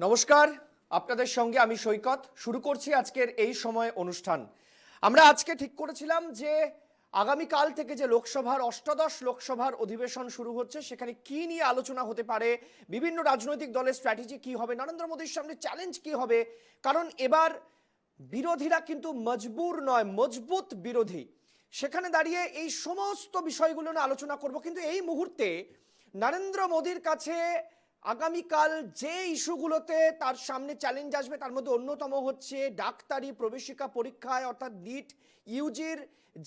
নমস্কার, আপনাদের সঙ্গে আমি সৈকত। শুরু করছি আজকের এই সময় অনুষ্ঠান। আমরা আজকে ঠিক করেছিলাম যে আগামীকাল থেকে যে লোকসভার অষ্টাদশ লোকসভার অধিবেশন শুরু হচ্ছে, সেখানে কি নিয়ে আলোচনা হতে পারে, বিভিন্ন রাজনৈতিক দলের স্ট্র্যাটেজি কি হবে, নরেন্দ্র মোদীর সামনে চ্যালেঞ্জ কি হবে। কারণ এবার বিরোধীরা কিন্তু মজবুর নয়, মজবুত বিরোধী। সেখানে দাঁড়িয়ে এই সমস্ত বিষয়গুলো নিয়ে আলোচনা করব। কিন্তু এই মুহূর্তে নরেন্দ্র মোদীর কাছে আগামীকাল যে ইস্যুগুলোতে তার সামনে চ্যালেঞ্জ আসবে তার মধ্যে অন্যতম হচ্ছে ডাক্তারি প্রবেশিকা পরীক্ষায় অর্থাৎ নিট ইউজির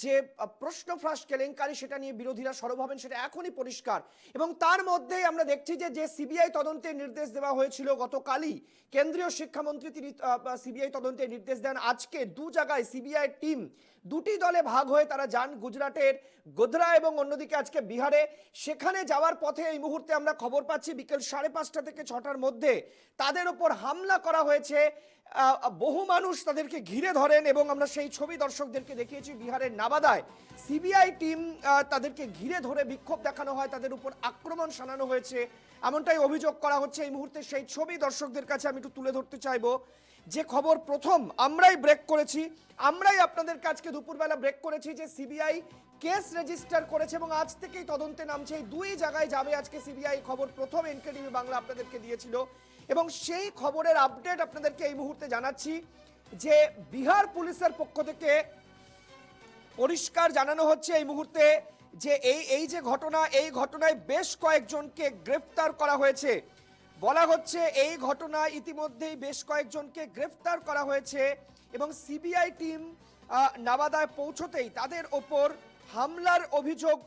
যে প্রশ্ন ফাঁস কেলেঙ্কারি, সেটা নিয়ে বিরোধীরা সরব হবেন, সেটা এখনই পরিষ্কার। এবং তার মধ্যেই আমরা দেখছি যে সিবিআই তদন্তের নির্দেশ দেওয়া হয়েছিল গতকালই, কেন্দ্রীয় শিক্ষামন্ত্রী তিনি সিবিআই তদন্তের নির্দেশ দেন। আজকে দু জায়গায় সিবিআই টিম দুটি দলে ভাগ হয়ে তারা যান, গুজরাটের গোধরা এবং অন্যদিকে আজকে বিহারে। সেখানে যাওয়ার পথে এই মুহূর্তে আমরা খবর পাচ্ছি বিকেল 5:30 থেকে 6টার মধ্যে তাদের উপর হামলা করা হয়েছে। বহু মানুষ তাদেরকে ঘিরে ধরেন এবং আমরা সেই ছবি দর্শকদেরকে দেখিয়েছি। বিহারের নাবাদায় সিবিআই টিম তাদেরকে ঘিরে ধরে বিক্ষোভ দেখানো হয়, তাদের উপর আক্রমণ শানানো হয়েছে, এমনটাই অভিযোগ করা হচ্ছে। এই মুহূর্তে সেই ছবি দর্শকদের কাছে আমি একটু তুলে ধরতে চাইবো। যে খবর প্রথম আমরাই ব্রেক করেছি, আমরাই আপনাদের কাছকে দুপুরবেলা ব্রেক করেছি যে সিবিআই কেস রেজিস্টার করেছে এবং আজ থেকেই তদন্তে নামছে। এই দুই জায়গায় যাবে আজকে সিবিআই। খবর প্রথম এনকেটিভি বাংলা আপনাদেরকে দিয়েছিল এবং সেই খবরের আপডেট আপনাদেরকে এই মুহূর্তে জানাচ্ছি যে বিহার পুলিশের পক্ষ থেকে পরিষ্কার জানানো হচ্ছে এই মুহূর্তে যে এই যে ঘটনা, এই ঘটনায় বেশ কয়েকজনকে গ্রেফতার করা হয়েছে। বলা হচ্ছে এই ঘটনায় ইতিমধ্যেই বেশ কয়েকজনকে গ্রেফতার করা হয়েছে এবং সিবিআই টিম নাবাদায় পৌঁছতেই তাদের ওপর হামলার অভিযোগ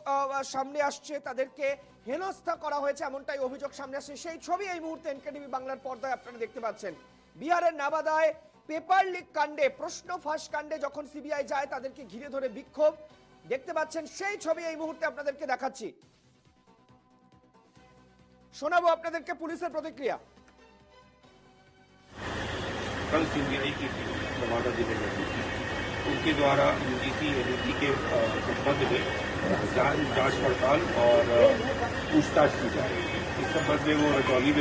সামনে আসছে, তাদেরকে হেনস্থা করা হয়েছে, এমনটাই অভিযোগ সামনে আসছে। সেই ছবি এই মুহূর্তে এনকেটিভি বাংলার পর্দায় আপনারা দেখতে পাচ্ছেন। বিহারের নাবাদায় পেপার লিক কাণ্ডে, প্রশ্ন ফাঁস কাণ্ডে যখন সিবিআই যায় তাদেরকে ঘিরে ধরে বিক্ষোভ দেখতে পাচ্ছেন, সেই ছবি এই মুহূর্তে আপনাদেরকে দেখাচ্ছি। শোনাবো আপনাদেরকে পুলিশের প্রতিক্রিয়া। कल सीबीआई की टीम नवादा जिले में हुई थी, उनके द्वारा यूजीसी एनईटी के संबंध में जांच पड़ताल और पूछताछ की जा रही थी। इस संबंध में वो रजौली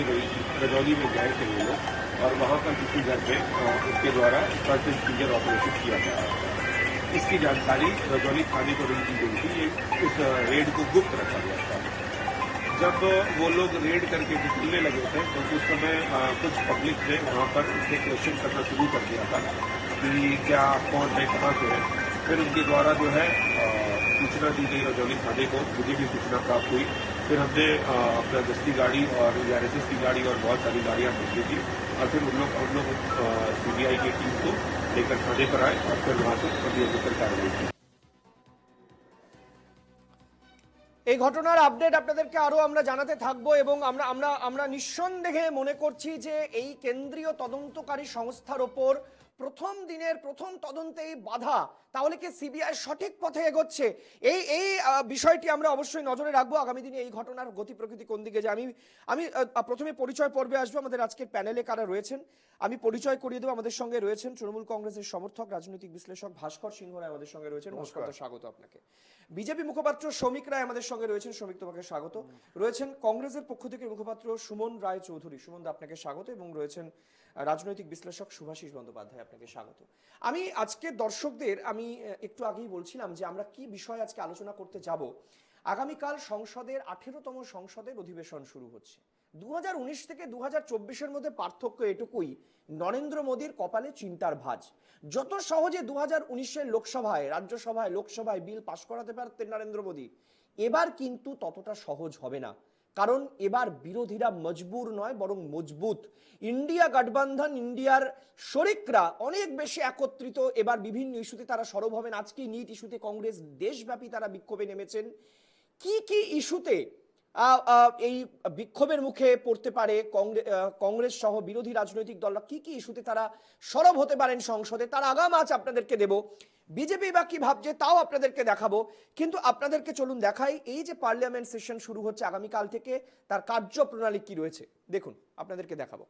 में गए थे वो लोग और वहां पर किसी घर में उनके द्वारा सर्च एंड सीजर ऑपरेशन किया जा रहा था। इसकी जानकारी रजौली थाने को नहीं दी गई थी। इस रेड को गुप्त रखा गया था। जब वो लोग रेड करके निकलने लगे थे तो उस समय कुछ पब्लिक ने वहाँ पर उसके क्वेश्चन करना शुरू कर दिया था कि क्या कौन है, कहाँ से है। फिर उनके द्वारा जो है सूचना दी गई रजौली थाने को, मुझे भी सूचना प्राप्त हुई। फिर हमने अपना गश्ती गाड़ी और आरएसएस की गाड़ी और बहुत सारी गाड़ियाँ भेजी थी और फिर हम लोग सीबीआई की टीम को लेकर थाने पर आए और फिर वहाँ से अभियोजन कार्रवाई की। এই ঘটনার আপডেট আপনাদেরকে আরো আমরা জানাতে থাকবো এবং আমরা নিঃসন্দেহে মনে করছি যে এই কেন্দ্রীয় তদন্তকারী সংস্থার ওপর প্রথম দিনের প্রথম তদন্তেই বাধা, তাহলে কি সিবিআই সঠিক পথে এগোচ্ছে? এই বিষয়টি আমরা অবশ্যই নজরে রাখবো। আগামী দিনে এই ঘটনার গতি প্রকৃতি কোন দিকে যায়। আমি প্রথমে পরিচয় পর্বে আসবো। আমাদের আজকের প্যানেলে কারা রয়েছেন আমি পরিচয় করিয়ে দেবো। আমাদের সঙ্গে রয়েছেন তৃণমূল কংগ্রেসের সমর্থক রাজনৈতিক বিশ্লেষক ভাস্কর সিংহ রায় আমাদের সঙ্গে রয়েছেন। নমস্কার, স্বাগত আপনাকে। বিজেপি মুখপাত্র শ্রমিক রায় আমাদের সঙ্গে রয়েছেন। শ্রমিক, তোমাকে স্বাগত। রয়েছেন কংগ্রেসের পক্ষ থেকে মুখপাত্র সুমন রায় চৌধুরী। সুমন দা, আপনাকে স্বাগত। এবং রয়েছেন রাজনৈতিক বিশ্লেষক শুভাশিস বন্দ্যোপাধ্যায়, আপনাকে স্বাগত। আমি আজকে দর্শকদের আমি একটু আগেই বলছিলাম যে আমরা কি বিষয় আজকে আলোচনা করতে যাব। আগামীকাল সংসদের 18তম সংসদের অধিবেশন শুরু হচ্ছে। 2019 থেকে 2024-এর মধ্যে পার্থক্য এটুকুই, নরেন্দ্র মোদীর কপালে চিন্তার ভাঁজ। যত সহজে 2019-এর লোকসভায় বিল পাশ করাতে পারতেন নরেন্দ্র মোদী, এবার কিন্তু ততটা সহজ হবে না। কারণ এবার বিরোধীরা মজবুর নয়, বরং মজবুত। ইন্ডিয়া গঠবন্ধন, ইন্ডিয়ার শরিকরা অনেক বেশি একত্রিত। এবার বিভিন্ন ইস্যুতে তারা সরব হবেন। আজকে নিট ইস্যুতে কংগ্রেস দেশব্যাপী তারা বিক্ষোভে নেমেছেন। কি ইস্যুতে এই বিক্ষোভের মুখে পড়তে পারে কংগ্রেস সহ বিরোধী রাজনৈতিক দলরা, কি ইস্যুতে তারা সরব হতে পারেন সংসদে, তার আগাম আজ আপনাদেরকে দেব। বিজেপি বা কি ভাবছে তাও আপনাদেরকে দেখাবো। কিন্তু আপনাদেরকে চলুন দেখাই এই যে পার্লামেন্ট সেশন শুরু হচ্ছে আগামীকাল থেকে, তার কার্যপ্রণালী কি রয়েছে দেখুন, আপনাদেরকে দেখাবো।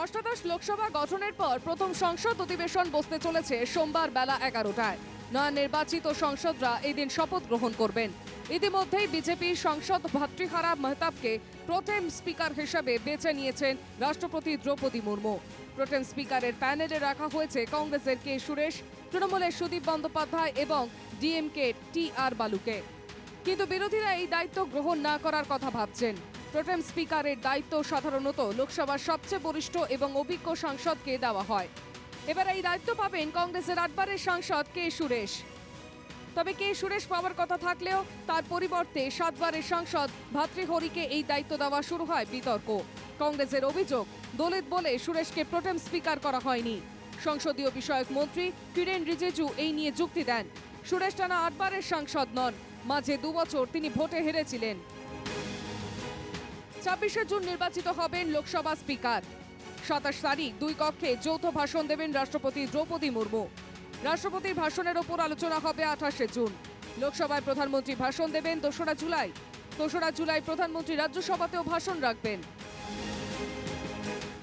অষ্টাদশ লোকসভা গঠনের পর প্রথম সংসদ অধিবেশন বসতে চলেছে সোমবার বেলা 11টায়। নির্বাচিত সংসদরা এদিন শপথ গ্রহণ করবেন। ইতিমধ্যেই বিজেপির সাংসদ ভাতৃহারা মেহতাবকে প্রোটেম স্পিকার হিসেবে বেছে নিয়েছেন রাষ্ট্রপতি দ্রৌপদী মুর্মু। প্রোটেম স্পিকারের প্যানেলে রাখা হয়েছে কংগ্রেসের কে সুরেশ, তৃণমূলের সুদীপ বন্দ্যোপাধ্যায় এবং ডিএমকে টি.আর. বালুকে। কিন্তু বিরোধীরা এই দায়িত্ব গ্রহণ না করার কথা ভাবছেন। প্রোটেম স্পিকারের দায়িত্ব সাধারণত লোকসভার সবচেয়ে বরিষ্ঠ এবং অভিজ্ঞ সাংসদকে দেওয়া হয়। এবার এই দায়িত্ব পাবেন কংগ্রেসের 8 বারের সাংসদ কে সুরেশ। তবে কে সুরেশ পাওয়ার কথা থাকলেও তার পরিবর্তে 7 বারের সাংসদ ভাতৃহরিকে এই দায়িত্ব দেওয়া শুরু হয় বিতর্ক। কংগ্রেসের অভিযোগ, দলিত বলে সুরেশকে প্রোটেম স্পিকার করা হয়নি। সংসদীয় বিষয়ক মন্ত্রী কিরেন রিজিজু এই নিয়ে যুক্তি দেন, সুরেশ টানা 8 বারের সাংসদ নন, মাঝে 2 বছর তিনি ভোটে হেরেছিলেন। 26শে জুন নির্বাচিত হবেন লোকসভা স্পিকার। 27 তারিখ 2 কক্ষে যৌথ ভাষণ দেবেন রাষ্ট্রপতি দ্রৌপদী মুর্মু। রাষ্ট্রপতির ভাষণের ওপর আলোচনা হবে 28শে জুন। লোকসভায় প্রধানমন্ত্রী ভাষণ দেবেন 2রা জুলাই। 2রা জুলাই প্রধানমন্ত্রী রাজ্যসভাতেও ভাষণ রাখবেন।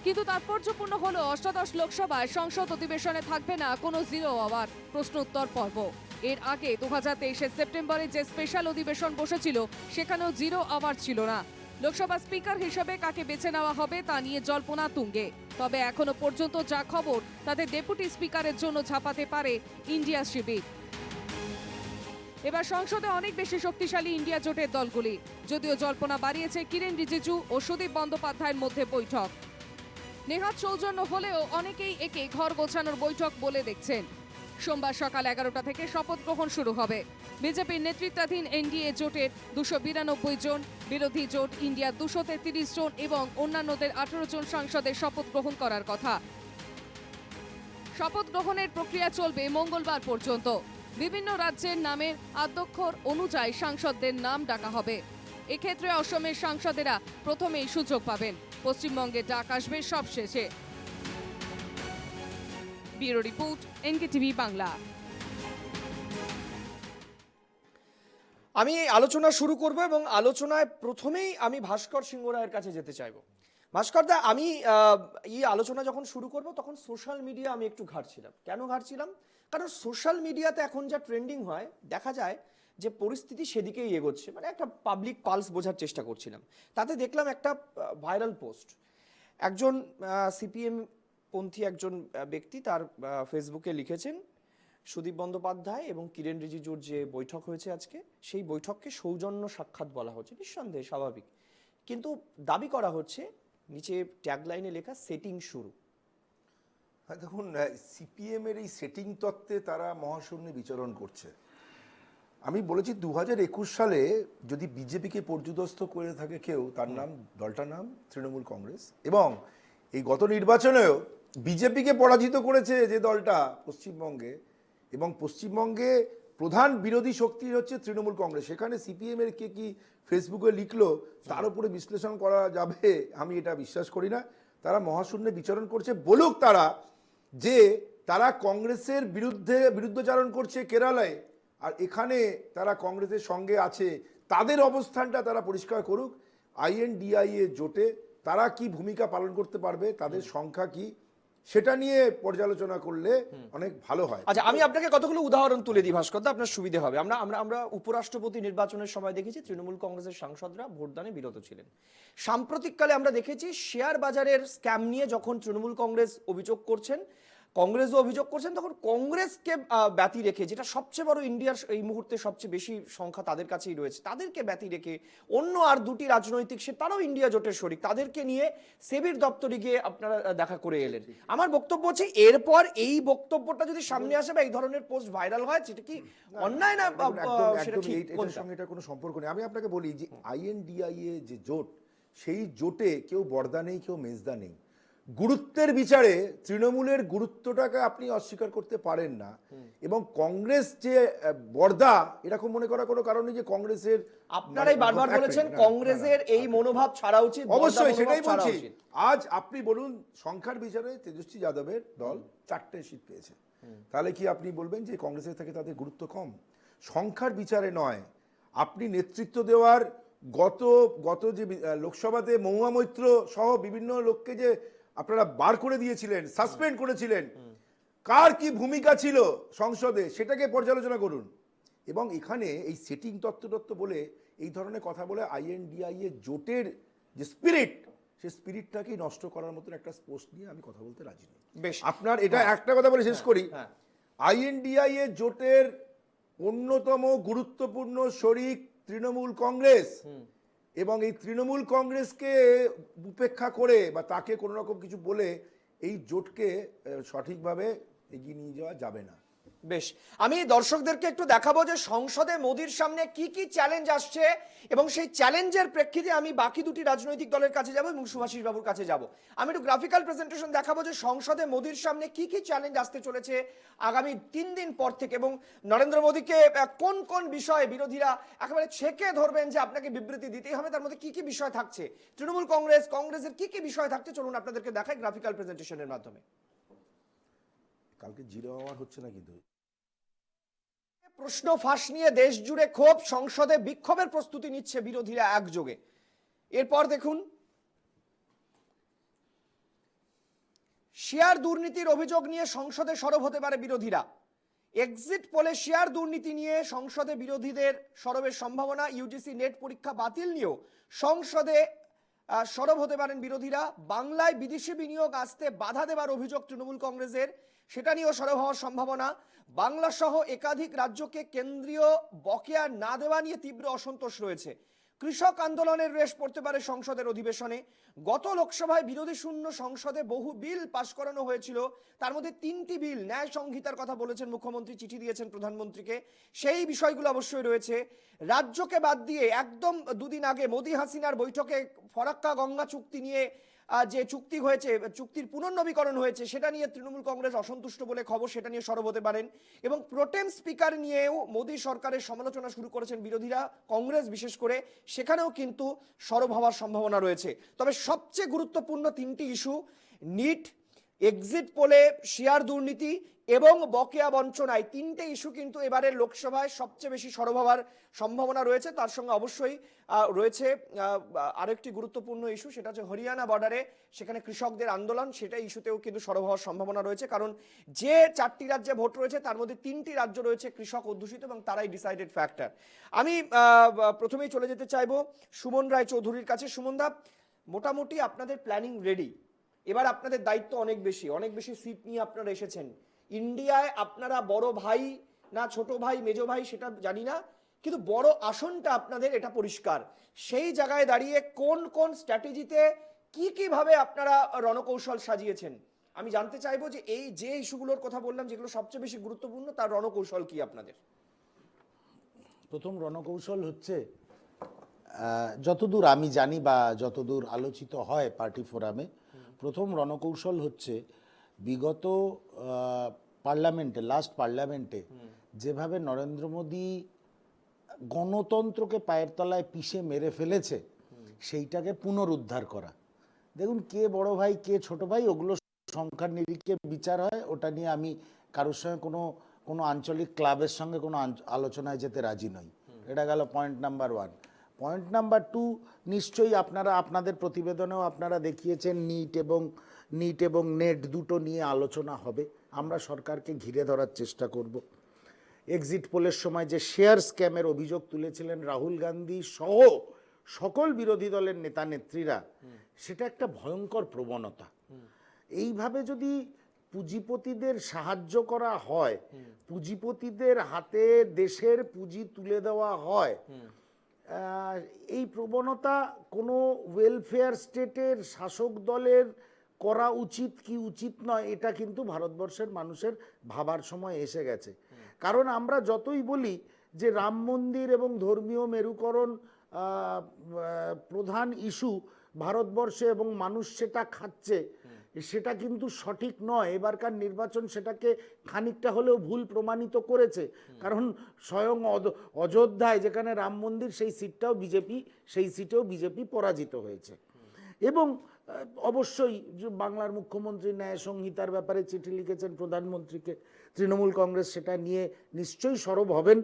কিন্তু তাৎপর্যপূর্ণ হলো অষ্টাদশ লোকসভায় সংসদ অধিবেশনে থাকবে না কোনো জিরো আওয়ার প্রশ্নোত্তর পর্ব। এর আগে 2023 সেপ্টেম্বরে যে স্পেশাল অধিবেশন বসেছিল সেখানেও জিরো আওয়ার ছিল না। লোকসভা স্পিকার হিসেবে কাকে বেছে নেওয়া হবে তা নিয়ে জল্পনা তুঙ্গে। তবে এখনো পর্যন্ত যা খবর তাতে ডেপুটি স্পিকারের জন্য ঝাঁপাতে পারে ইন্ডিয়া শিবির। এবার সংসদে অনেক বেশি শক্তিশালী ইন্ডিয়া জোটের দলগুলি, যদিও জল্পনা বাড়িয়েছে কিরেন রিজিজু ও সুদীপ বন্দ্যোপাধ্যায়ের মধ্যে বৈঠক। নেহাত সৌজন্য হলেও অনেকেই একে ঘর গোছানোর বৈঠক বলে দেখছেন। সোমবার সকাল 11টা থেকে শপথ গ্রহণ শুরু হবে। বিজেপির নেতৃত্বাধীন এনডিএ জোটের 292 জন, বিরোধী জোট ইন্ডিয়া 233 জন এবং অন্যান্যদের 18 জন সাংসদের শপথ গ্রহণ করার কথা। শপথ গ্রহণের প্রক্রিয়া চলবে মঙ্গলবার পর্যন্ত। বিভিন্ন রাজ্যের নামের আদ্যক্ষর অনুযায়ী সাংসদদের নাম ডাকা হবে। এক্ষেত্রে অসমের সাংসদেরা প্রথমেই সুযোগ পাবেন, পশ্চিমবঙ্গে ডাক আসবে সবশেষে। Bureau report, NKTV Bangla. আমি আলোচনা শুরু করব এবং আলোচনায় প্রথমেই আমি ভাস্কর সিংহ রায়ের কাছে যেতে চাইবো। ভাস্কর দা, আমি এই আলোচনা যখন শুরু করব তখন সোশ্যাল মিডিয়া আমি একটু ঘাঁটছিলাম। কেন ঘাঁটছিলাম? কারণ সোশ্যাল মিডিয়াতে এখন যা ট্রেন্ডিং হয় দেখা যায় যে পরিস্থিতি সেদিকেই এগোচ্ছে, মানে একটা পাবলিক পালস বোঝার চেষ্টা করছিলাম। তাতে দেখলাম একটা ভাইরাল পোস্ট, একজন সিপিএম পন্থী একজন ব্যক্তি তার ফেসবুকে লিখেছেন সুদীপ বন্দ্যোপাধ্যায় এবং কিরেন রিজিজুর যে বৈঠক হয়েছে আজকে, সেই বৈঠককে সৌজন্য সাক্ষাৎ বলা হচ্ছে। নিঃসন্দেহে স্বাভাবিক, কিন্তু দাবি করা হচ্ছে নিচে ট্যাগলাইনে লেখা সেটিং শুরু। হ্যাঁ, দেখুন, সিপিএম এর এই সেটিং তত্ত্বে তারা মহাশূন্যে বিচরণ করছে। আমি বলেছি 2021 সালে যদি বিজেপিকে পর্যুদস্ত করে থাকে কেউ, তার নাম, দলটার নাম তৃণমূল কংগ্রেস, এবং এই গত নির্বাচনেও বিজেপিকে পরাজিত করেছে যে দলটা পশ্চিমবঙ্গে, এবং পশ্চিমবঙ্গে প্রধান বিরোধী শক্তি হচ্ছে তৃণমূল কংগ্রেস। সেখানে সিপিএম এর কে কি ফেসবুকে লিখলো তার উপরে বিশ্লেষণ করা যাবে আমি এটা বিশ্বাস করি না। তারা মহাশূন্যে বিচরণ করছে, বলুক তারা যে তারা কংগ্রেসের বিরুদ্ধচারণ করছে কেরালায়, আর এখানে তারা কংগ্রেসের সঙ্গে আছে, তাদের অবস্থানটা তারা পরিষ্কার করুক। আইএনডিআইএ জোটে তারা কি ভূমিকা পালন করতে পারবে, তাদের সংখ্যা কি, সেটা নিয়ে পর্যালোচনা করলে অনেক ভালো হয়। আচ্ছা, আমি আপনাকে কতগুলো উদাহরণ তুলে দিই ভাস্কর দা, আপনার সুবিধা হবে। আমরা উপরাষ্ট্রপতি নির্বাচনের সময় দেখেছি তৃণমূল কংগ্রেসের সাংসদরা ভোটদানে বিরত ছিলেন। সাম্প্রতিককালে আমরা দেখেছি শেয়ার বাজারের স্ক্যাম নিয়ে যখন তৃণমূল কংগ্রেস অভিযোগ করছেন, কংগ্রেসও অভিযোগ করছেন, তখন কংগ্রেসকে ব্যতি রেখে, যেটা সবচেয়ে বড় ইন্ডিয়ার এই মুহূর্তে সবচেয়ে বেশি সংখ্যা তাদের কাছেই রয়েছে, তাদেরকে ব্যতি রেখে অন্য আর দুটি রাজনৈতিক, সে তারাও ইন্ডিয়া জোটের শরিক, তাদেরকে নিয়ে সেবির দপ্তরে গিয়ে আপনারা দেখা করে এলেন। আমার বক্তব্য হচ্ছে এরপর এই বক্তব্যটা যদি সামনে আসে বা এই ধরনের পোস্ট ভাইরাল হয়, সেটা কি অন্যায় না? সেটা ঠিক, এটার সঙ্গে এটা কোনো সম্পর্ক নেই। আমি আপনাকে বলি যে আইএনডিআইএ যে জোট, সেই জোটে কেউ বর্দা নেই, কেউ মেজদা নেই। গুরুত্বের বিচারে তৃণমূলের গুরুত্বটাকে আপনি অস্বীকার করতে পারেন না, এবং কংগ্রেস যে বর্দা এরকম মনে করার কোনো কারণ নেই যে কংগ্রেসের, আপনারাই বারবার বলেছেন কংগ্রেসের এই মনোভাব ছাড়া উচিত। অবশ্যই সেটাই বলছি। আজ আপনি বলুন, সংখ্যার বিচারে তেজস্বী যাদবের দল 4টে সিট পেয়েছে, তাহলে কি আপনি বলবেন যে কংগ্রেসের থেকে তাদের গুরুত্ব কম? সংখ্যার বিচারে নয়, আপনি নেতৃত্ব দেওয়ার গত যে লোকসভাতে মহুয়া মৈত্র সহ বিভিন্ন লোককে যে আপনারা বার করে দিয়েছিলেন, সাসপেন্ড করেছিলেন, কার কি ভূমিকা ছিল সংসদে সেটাকে পর্যালোচনা করুন। এবং এখানে এই সেটিং তত্ত্ব বলে এই ধরনের কথা বলে INDI এর জোটের যে স্পিরিট, সেই স্পিরিটটাকেই নষ্ট করার মতন একটা পোস্ট নিয়ে আমি কথা বলতে রাজি নই। বেশ, আপনার এটা একটা কথা বলে শেষ করি। হ্যাঁ। INDI এর জোটের অন্যতম গুরুত্বপূর্ণ শরিক তৃণমূল কংগ্রেস, এবং এই তৃণমূল কংগ্রেসকে উপেক্ষা করে বা তাকে কোনো রকম কিছু বলে এই জোটকে সঠিকভাবে এগিয়ে নিয়ে যাওয়া যাবে না। বেশ, আমি দর্শকদেরকে একটু দেখাবো যে সংসদে মোদির সামনে কি কি চ্যালেঞ্জ আসছে এবং সেই চ্যালেঞ্জের প্রেক্ষিতে আমি বাকি দুটি রাজনৈতিক দলের কাছে যাব এবং সুভাষিস বাবুর কাছে যাব। আমি একটু গ্রাফিক্যাল প্রেজেন্টেশন দেখাবো যে সংসদে মোদির সামনে কি কি চ্যালেঞ্জ আসতে চলেছে আগামী 3 দিন পর থেকে, এবং নরেন্দ্র মোদীকে কোন কোন বিষয়ে বিরোধীরা একেবারে ছেকে ধরবেন যে আপনাকে বিবৃতি দিতেই হবে, তার মধ্যে কি কি বিষয় থাকছে, তৃণমূল কংগ্রেসের কি কি বিষয় থাকছে, চলুন আপনাদেরকে দেখাই গ্রাফিক্যাল প্রেজেন্টেশনের মাধ্যমে। কালকে জিরো আওয়ার হচ্ছে না কিন্তু। প্রশ্ন ফাঁস নিয়ে দেশ জুড়ে ক্ষোভ, সংসদে বিক্ষোভের প্রস্তুতি নিচ্ছে বিরোধীরা একযোগে। এরপর দেখুন, শেয়ার দুর্নীতির অভিযোগ নিয়ে সংসদে সরব হতে পারে বিরোধীরা। এক্সিট পোলে শেয়ার দুর্নীতি নিয়ে সংসদে বিরোধীদের সরবের সম্ভাবনা। ইউজিসি নেট পরীক্ষা বাতিল নিয়েও সংসদে সরব হতে পারেন বিরোধীরা। বাংলায় বিদেশি বিনিয়োগ আসতে বাধা দেবার অভিযোগ তৃণমূল কংগ্রেসের, সেটা নিয়েও সরব হওয়ার সম্ভাবনা। বাংলা সহ একাধিক রাজ্যকে কেন্দ্রীয় বকেয়া না দেওয়া নিয়ে তীব্র অসন্তোষ রয়েছে। কৃষক আন্দোলনের রেশ পড়তে পারে সংসদের অধিবেশনে। গত লোকসভায় বিরোধী শূন্য সংসদে বহু বিল পাশ করানো হয়েছিল, তার মধ্যে 3টি বিল ন্যায় সংহিতার কথা বলেছেন মুখ্যমন্ত্রী, চিঠি দিয়েছেন প্রধানমন্ত্রীকে, সেই বিষয়গুলো অবশ্যই রয়েছে। রাজ্যকে বাদ দিয়ে একদম দুদিন আগে মোদি হাসিনার বৈঠকে ফরাক্কা গঙ্গা চুক্তি নিয়ে যে চুক্তি হয়েছে, চুক্তির পুনর্নবীকরণ হয়েছে, সেটা নিয়ে তৃণমূল কংগ্রেস অসন্তুষ্ট বলে খবর, সেটা নিয়ে সরব হতে পারেন। এবং প্রোটেম স্পিকার নিয়েও মোদী সরকারের সমালোচনা শুরু করেছেন বিরোধীরা, কংগ্রেস বিশেষ করে, সেখানেও কিন্তু সরব হওয়ার সম্ভাবনা রয়েছে। তবে সবচেয়ে গুরুত্বপূর্ণ 3টি ইস্যু, নিট, এক্সিট পোলে শেয়ার দুর্নীতি এবং বকেয়া বঞ্চনায়, 3টে ইস্যু কিন্তু এবারের লোকসভায় সবচেয়ে বেশি সরব হওয়ার সম্ভাবনা রয়েছে। তার সঙ্গে অবশ্যই রয়েছে আরেকটি গুরুত্বপূর্ণ ইস্যু, সেটা হচ্ছে হরিয়ানা বর্ডারে সেখানে কৃষকদের আন্দোলন, সেটা ইস্যুতেও কিন্তু সরব হওয়ার সম্ভাবনা রয়েছে। কারণ যে 4টি রাজ্যে ভোট রয়েছে তার মধ্যে 3টি রাজ্য রয়েছে কৃষক অধ্যুষিত এবং তারাই ডিসাইডেড ফ্যাক্টর। আমি প্রথমেই চলে যেতে চাইবো সুমন রায় চৌধুরীর কাছে। সুমনদা, মোটামুটি আপনাদের প্ল্যানিং রেডি, এবার আপনাদের দায়িত্ব অনেক বেশি সিট নিয়ে আপনারা এসেছেন। ইন্ডিয়ায় আপনারা বড় ভাই না ছোট ভাই মেজো ভাই সেটা জানি না, কিন্তু বড় আসনটা আপনাদের, এটা পরিষ্কার। সেই জায়গায় দাঁড়িয়ে কোন কোন স্ট্র্যাটেজিতে কিভাবে আপনারা রণকৌশল সাজিয়েছেন, আমি জানতে চাইবো যে এই যে ইস্যুগুলোর কথা বললাম যেগুলো সবচেয়ে বেশি গুরুত্বপূর্ণ, তার রণকৌশল কি আপনাদের? প্রথম রণকৌশল হচ্ছে, যতদূর আমি জানি বা যতদূর আলোচিত হয় পার্টি ফোরামে, প্রথম রণকৌশল হচ্ছে বিগত লাস্ট পার্লামেন্টে যেভাবে নরেন্দ্র মোদী গণতন্ত্রকে পায়ের তলায় পিষে মেরে ফেলেছে, সেইটাকে পুনরুদ্ধার করা। দেখুন, কে বড় ভাই কে ছোট ভাই ওগুলো সংখ্যার নিরিখে বিচার হয়, ওটা নিয়ে আমি কারোর সঙ্গে কোনো আঞ্চলিক ক্লাবের সঙ্গে কোনো আলোচনায় যেতে রাজি নই। এটা গেল পয়েন্ট নাম্বার 1। পয়েন্ট নাম্বার 2, নিশ্চয়ই আপনারা আপনাদের প্রতিবেদনেও আপনারা দেখিয়েছেন নিট এবং নেট দুটো নিয়ে আলোচনা হবে। আমরা সরকারকে ঘিরে ধরার চেষ্টা করব। এক্সিট পোলের সময় যে শেয়ার স্ক্যামের অভিযোগ তুলেছিলেন রাহুল গান্ধী সহ সকল বিরোধী দলের নেতা নেত্রীরা, সেটা একটা ভয়ঙ্কর প্রবণতা। এইভাবে যদি পুঁজিপতিদের সাহায্য করা হয়, পুঁজিপতিদের হাতে দেশের পুঁজি তুলে দেওয়া হয়, এই প্রবণতা কোনো ওয়েলফেয়ার স্টেটের শাসক দলের করা উচিত কি উচিত নয়, এটা কিন্তু ভারতবর্ষের মানুষের ভাবার সময় এসে গেছে। কারণ আমরা যতই বলি যে রাম মন্দির এবং ধর্মীয় মেরুকরণ প্রধান ইস্যু ভারতবর্ষে এবং মানুষ সেটা খাচ্ছে, সেটা কিন্তু সঠিক নয়। এবারকার নির্বাচন সেটাকে খানিকটা হলেও ভুল প্রমাণিত করেছে। কারণ স্বয়ং অযোধ্যায় যেখানে রাম মন্দির, সেই সিটেও বিজেপি পরাজিত হয়েছে। এবং অবশ্যই বাংলার মুখ্যমন্ত্রী ন্যায় সংহিতার ব্যাপারে চিঠি লিখেছেন প্রধানমন্ত্রীকে, তৃণমূল কংগ্রেস সেটা নিয়ে নিশ্চয়ই সরব হবেন।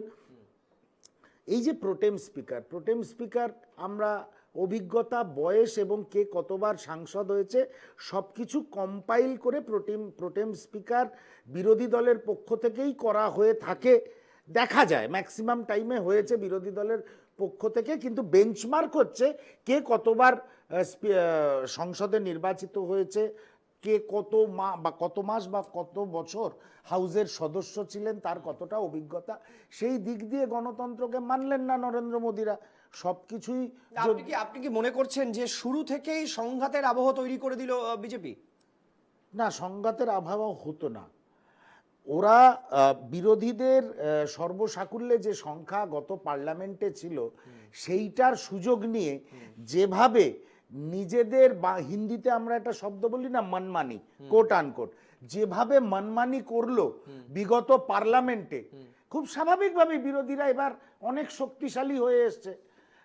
এই যে প্রোটেম স্পিকার আমরা অভিজ্ঞতা, বয়স এবং কে কতবার সাংসদ হয়েছে সব কিছু কম্পাইল করে প্রোটেম স্পিকার বিরোধী দলের পক্ষ থেকেই করা হয়ে থাকে, দেখা যায় ম্যাক্সিমাম টাইমে হয়েছে বিরোধী দলের পক্ষ থেকে, কিন্তু বেঞ্চমার্ক হচ্ছে কে কতবার সংসদে নির্বাচিত হয়েছে, কে কত মাস বা কত বছর হাউজের সদস্য ছিলেন, তার কতটা অভিজ্ঞতা, সেই দিক দিয়ে গণতন্ত্রকে মানলেন না নরেন্দ্র মোদীরা। সবকিছুই আপনি কি মনে করছেন যে শুরু থেকেই সংঘাতের আবহ তৈরি করে দিল বিজেপি? না, সংঘাতের আবহাওয়া হতো না। ওরা বিরোধীদের সর্বসাকুল্যে যে সংখ্যা গত পার্লামেন্টে ছিল সেইটার সুযোগ নিয়ে যেভাবে নিজেদের, বা হিন্দিতে আমরা একটা শব্দ বলি না মনমানি, কোট আনকোট, যেভাবে মনমানি করলো বিগত পার্লামেন্টে, খুব স্বাভাবিকভাবে বিরোধীরা এবার অনেক শক্তিশালী হয়ে এসছে।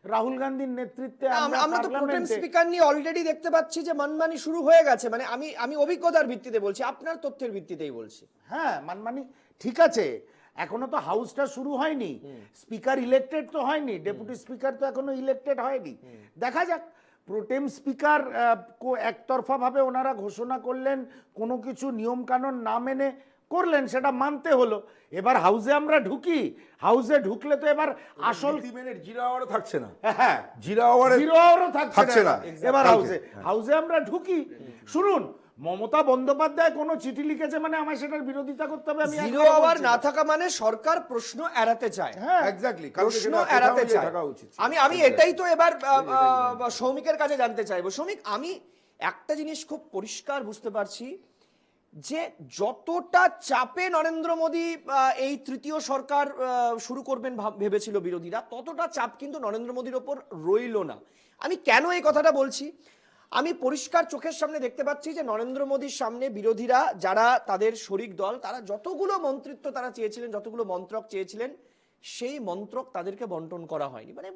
রাহুল গান্ধীর নেতৃত্বে আমরা তো প্রোটেম স্পিকার নিয়ে অলরেডি দেখতে পাচ্ছি যে মানমানি শুরু হয়ে গেছে। মানে আমি অভিজ্ঞতার ভিত্তিতে বলছি, আপনার তথ্যের ভিত্তিতেই বলছি। হ্যাঁ, মানমানি ঠিক আছে, এখনো তো হাউসটা শুরু হয়নি, স্পিকার ইলেক্টেড তো হয়নি, ডেপুটি স্পিকার তো এখনো ইলেক্টেড হয়নি। দেখা যাক। প্রোটেম স্পিকার একতরফা ভাবে ওনারা ঘোষণা করলেন, কোনো কিছু নিয়ম কানুন না মেনে করলেন, সেটা মানতে হলো। এবার হাউসে আমরা ঢুকি, হাউসে ঢুকলে তো এবার আসল জিরো আওয়ারও থাকছে না। হ্যাঁ, জিরো আওয়ারও থাকছে না। এবার হাউসে আমরা ঢুকি। শুনুন, মমতা বন্দ্যোপাধ্যায় কোনো চিঠি লিখেছে মানে আমায় সেটার বিরোধিতা করতে হবে? আমি জিরো আওয়ার না থাকা মানে সরকার প্রশ্ন এড়াতে চায়। হ্যাঁ, এক্স্যাক্টলি, প্রশ্ন এড়াতে চায়। আমি এটাই তো এবার সৌমিকের কাছে জানতে চাইবো। সৌমিক, আমি একটা জিনিস খুব পরিষ্কার বুঝতে পারছি যে যতটা চাপে নরেন্দ্র মোদী এই তৃতীয় সরকার শুরু করবেন ভেবেছিল বিরোধীরা, ততটা চাপ কিন্তু নরেন্দ্র মোদীর ওপর রইল না। আমি কেন এই কথাটা বলছি? আমি পরিষ্কার চোখের সামনে দেখতে পাচ্ছি যে নরেন্দ্র মোদীর সামনে বিরোধীরা, যারা তাদের শরিক দল, তারা যতগুলো মন্ত্রিত্ব তারা চেয়েছিলেন, যতগুলো মন্ত্রক চেয়েছিলেন, সেই মন্ত্রক তাদেরকে বন্টন করা হয়নি। মানে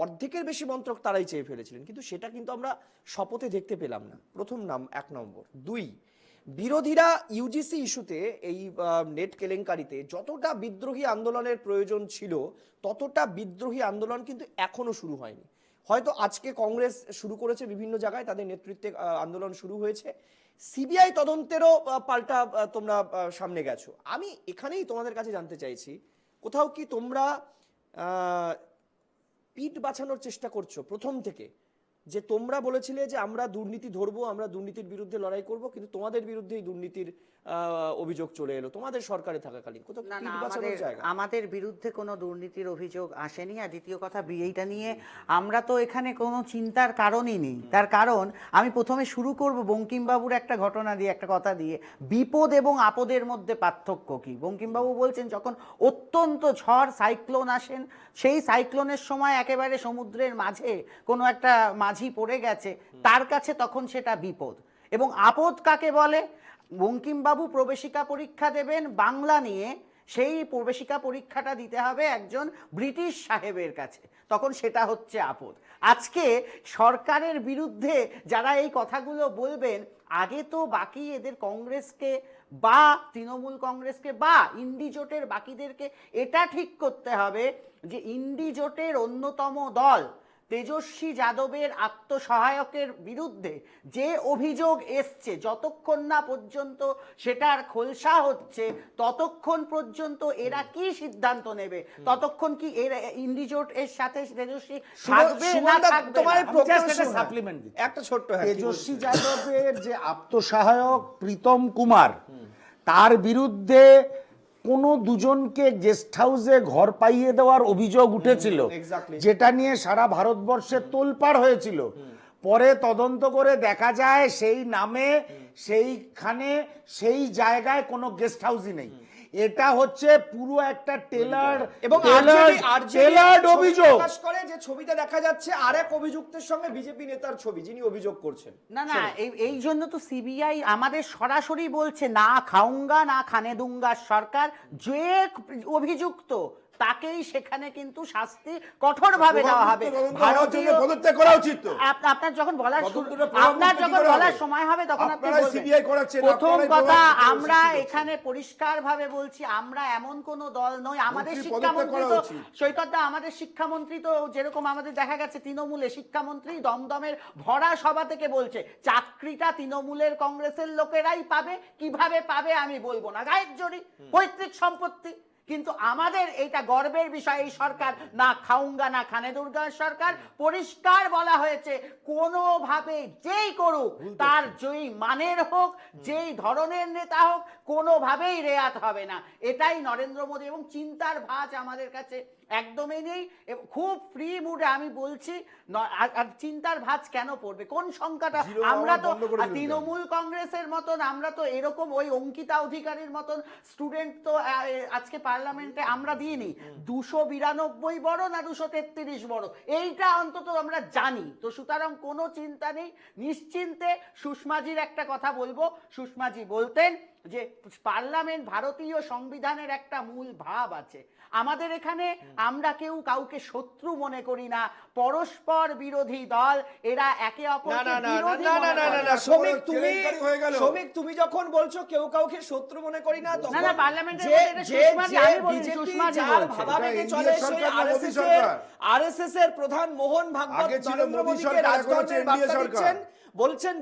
অর্ধেকের বেশি মন্ত্রক তারাই চেয়ে ফেলেছিলেন, কিন্তু সেটা কিন্তু আমরা শপথে দেখতে পেলাম না। প্রথম এক নম্বর। দুই, বিরোধীরা ইউজিসি ইস্যুতে, এই নেট কেলেঙ্কারিতে যতটা বিদ্রোহী আন্দোলনের প্রয়োজন ছিল, ততটা বিদ্রোহী আন্দোলন কিন্তু এখনো শুরু হয়নি। হয়তো আজকে কংগ্রেস শুরু করেছে, বিভিন্ন জায়গায় তাদের নেতৃত্বে আন্দোলন শুরু হয়েছে। সিবিআই তদন্তেরও পাল্টা তোমরা সামনে গেছো। আমি এখানেই তোমাদের কাছে জানতে চাইছি, কোথাও কি তোমরা পিঠ বাঁচানোর চেষ্টা করছো প্রথম থেকে? যে তোমরা বলেছিলে যে আমরা দুর্নীতি ধরবো, আমরা দুর্নীতির বিরুদ্ধে লড়াই করব, কিন্তু তোমাদের বিরুদ্ধেই দুর্নীতির অভিযোগ চলে এলো তোমাদের সরকারে থাকাকালীন। কোথাও না, পিঠ বাঁচানোর জায়গা? আমাদের বিরুদ্ধে কোনো দুর্নীতির অভিযোগ আসেনি। আর দ্বিতীয় কথা, এইটা নিয়ে আমরা তো এখানে কোনো চিন্তার কারণই নেই। তার কারণ আমি প্রথমে শুরু করব বঙ্কিমবাবুর একটা ঘটনা দিয়ে, একটা কথা দিয়ে। বিপদ এবং আপদের মধ্যে পার্থক্য কি? বঙ্কিমবাবু বলছেন যখন অত্যন্ত ঝড় সাইক্লোন আসেন, সেই সাইক্লোনের সময় একেবারে সমুদ্রের মাঝে কোনো একটা মাঝি পড়ে গেছে, তার কাছে তখন সেটা বিপদ। এবং আপদ কাকে বলে? বঙ্কিমবাবু প্রবেশিকা পরীক্ষা দেবেন বাংলা নিয়ে, সেই প্রবেশিকা পরীক্ষাটা দিতে হবে একজন ব্রিটিশ সাহেবের কাছে, তখন সেটা হচ্ছে আপদ। আজকে সরকারের বিরুদ্ধে যারা এই কথাগুলো বলবেন, আগে তো বাকি এদের কংগ্রেসকে বা তৃণমূল কংগ্রেসকে বা ইন্ডি জোটের বাকিদেরকে এটা ঠিক করতে হবে যে ইন্ডি জোটের অন্যতম দল তেজস্বী যাদবের আত্মসহায়কের বিরুদ্ধে যে অভিযোগ এসছে, যতক্ষণ না পর্যন্ত সেটার খোলসা হচ্ছে, ততক্ষণ পর্যন্ত এরা কি সিদ্ধান্ত নেবে? ততক্ষণ কি এর ইন্ডিজোট এর সাথে তেজস্বী থাকবে না থাকবে? তোমার সাপ্লিমেন্ট একটা ছোট্ট, তেজস্বী যাদবের যে আত্মসহায়ক প্রীতম কুমার, তার বিরুদ্ধে কোনো দুজনকে গেস্ট হাউসে ঘর পাইয়ে দেওয়ার অভিযোগ উঠেছিল, যেটা নিয়ে সারা ভারতবর্ষে তোলপাড় হয়েছিল। পরে তদন্ত করে দেখা যায় সেই নামে, সেইখানে, সেই জায়গায় কোনো গেস্ট হাউসই নেই। এটা হচ্ছে পুরো একটা টেলার্ড এবং অভিযোগ করে, যে ছবিতে দেখা যাচ্ছে আরেক অভিযুক্তের সঙ্গে বিজেপি নেতার ছবি, যিনি অভিযোগ করছেন। না না, এই জন্য তো সিবিআই আমাদের সরাসরি বলছে না খাউঙ্গা না খানে দুঙ্গা সরকার, যে অভিযুক্ত তাকেই সেখানে কিন্তু শাস্তি কঠোরভাবে দেওয়া হবে। ভারতীয় পদত্যাগ করা উচিত তো। আপনার যখন বলার তদন্তটা প্রমাণ আপনার করতে যখন কি করে বলার হবে? সময় হবে তখন আপনি আপনারাই বলবেন। CBI করাচ্ছেন, প্রথম আপনারাই কথা, প্রমাণ করতে আমরা সৃষ্টি করছেন। এখানে পরিষ্কারভাবে বলছি আমরা এমন কোন দল নই। আমাদের মন্ত্রী শিক্ষামন্ত্রী পদত্যাগ তো করা উচিত। সৈকতদা, আমাদের শিক্ষামন্ত্রী তো যেরকম আমাদের দেখা গেছে তৃণমূলে শিক্ষামন্ত্রী দমদমের ভরা সভা থেকে বলছে চাকরিটা তৃণমূলের কংগ্রেসের লোকেরাই পাবে। কিভাবে পাবে আমি বলবো না, গায়ের জোরে পৈতৃক সম্পত্তি। কিন্তু আমাদের এটা গর্বের বিষয়, এই সরকার না খাউঙ্গা না খানে দুর্গার সরকার। পরিষ্কার বলা হয়েছে কোনোভাবে যেই করুক, তার যেই মানের হোক, যেই ধরনের নেতা হোক, কোনোভাবেই রেয়াত হবে না। এটাই নরেন্দ্র মোদী। এবং চিন্তার ভাঁজ আমাদের কাছে একদমই নেই। খুব ফ্রি মুডে আমি বলছি, আর চিন্তার ভাঁজ কেন পড়বে, কোন সংখ্যাটা? আমরা তো তৃণমূল কংগ্রেসের মতন, আমরা তো এরকম ওই অঙ্কিতা অধিকারীর মতন স্টুডেন্ট তো আজকে পার্লামেন্টে আমরা দিইনি। 292 বড় না 233 বড়, এইটা অন্তত আমরা জানি। তো সুতরাং কোনো চিন্তা নেই, নিশ্চিন্তে। সুষমাজির একটা কথা বলবো, সুষমাজি বলতেন যে পার্লামেন্ট ভারতীয় সংবিধানের একটা মূল ভাব আছে। আমাদের এখানে আমরা কেউ কাউকে শত্রু মনে করি না, পরস্পর বিরোধী দল, এরা একে অপরকে বিরোধী মনে করে। শ্রমিক তুমি যখন বলছো কেউ কাউকে শত্রু মনে করি না, তখন না, পার্লামেন্টের মধ্যে এটা সুষমাজি, আমি বলছি সুষমাজি বলছে। ভাবাবেগে চলে সেই আরএসএস এর প্রধান মোহন ভাগবত নরেন্দ্র মোদীকে রাজধর্মের বার্তা দিচ্ছেন, বলছেন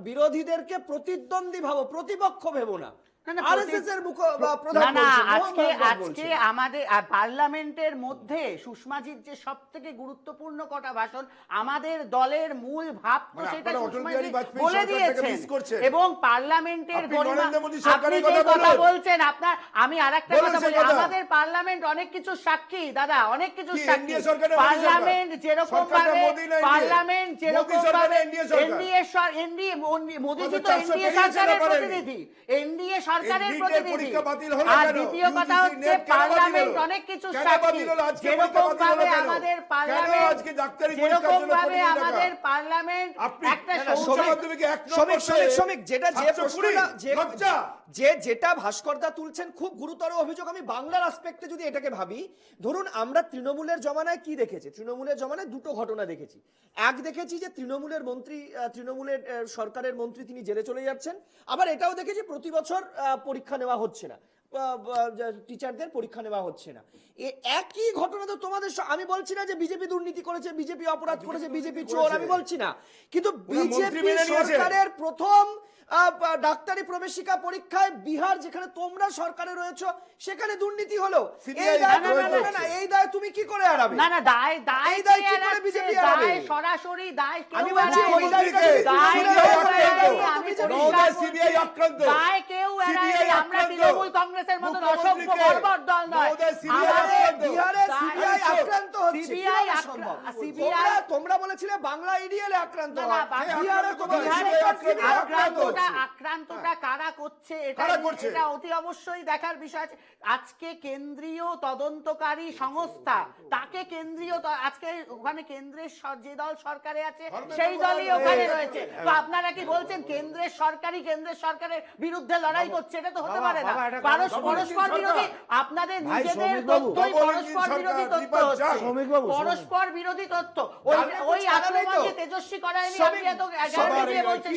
বিরোধীদেরকে প্রতিদ্বন্দ্বী ভাবো, প্রতিপক্ষ ভেবো না। আজকে আমাদের পার্লামেন্টের মধ্যে সুষমাজির যে সব থেকে গুরুত্বপূর্ণ কটা ভাষণ, আমাদের দলের মূল ভাব তো সেটা সুষমাজি বলে দিয়েছেন। এবং পার্লামেন্টের আপনি যে কথা বলছেন, আপনার আমি আরেকটা কথা বলি, আমাদের পার্লামেন্ট অনেক কিছু সাক্ষী দাদা, অনেক কিছু সাক্ষী। পার্লামেন্ট যেরকম ভাবে এনডিএ মোদীজি তো এনডিএ সরকারের প্রতিনিধি, এনডিএ সরকারের প্রতিনিধি। আর দ্বিতীয় কথা হচ্ছে পার্লামেন্ট অনেক কিছু সাক্ষী। যেরকম ভাবে আমাদের পার্লামেন্ট একটা শ্রমিক যেটা ভাস্করদা তুলছেন খুব গুরুতর অভিযোগ। আমি বাংলার আসপেক্টে যদি এটাকে ভাবি, ধরুন আমরা তৃণমূলের জমানায় কি দেখেছি? তৃণমূলের জমানায় দুটো ঘটনা দেখেছি। এক দেখেছি যে তৃণমূলের সরকারের মন্ত্রী তিনি জেলে চলে যাচ্ছেন। আবার এটাও দেখেছি প্রতি বছর পরীক্ষা নেওয়া হচ্ছে না, টিচারদের পরীক্ষা নেওয়া হচ্ছে না। একই ঘটনা তো তোমাদের। আমি বলছি না যে বিজেপি দুর্নীতি করেছে, বিজেপি অপরাধ করেছে, বিজেপি চোর, আমি বলছি না। কিন্তু বিজেপি সরকারের প্রথম ডাক্তারি প্রবেশিকা পরীক্ষায় বিহার, যেখানে তোমরা সরকারে রয়েছে, সেখানে দুর্নীতি হলো। এই দায় তুমি কি করে এড়াবে? না না, দায় কি করে বিজেপি এড়াবে? সরাসরি দায় কেউ আমি বলছি ওই দায়টা সিবিআই আক্রান্ত, দায় কেউ এড়ায়। আমরা তৃণমূল কংগ্রেসের মতো অসভ্য বর্বর দল নয়। বিহারে সিবিআই আক্রান্ত হচ্ছে, সিবিআই তোমরা বলেছিলে বাংলা ইডিএল আক্রান্ত হয়, বিহারে আক্রান্তটা কারা করছে এটা অতি অবশ্যই দেখার বিষয় আছে। আজকে কেন্দ্রীয় তদন্তকারী সংস্থা, তাকে কেন্দ্রীয় আজকে ওখানে কেন্দ্রের যে দল সরকারে আছে সেই দলই ওখানে রয়েছে। তো আপনারা কি বলছেন কেন্দ্রের সরকারের বিরুদ্ধে লড়াই করছে? এটা তো হতে পারে না। পরস্পর বিরোধী, আপনাদের নিজেদের তথ্যই পরস্পর বিরোধী তথ্য হচ্ছে, পরস্পর বিরোধী তথ্য। ওই আক্রমণ যে তেজস্বী করায়নি, আপনি এত গ্যারান্টি দিয়ে বলছেন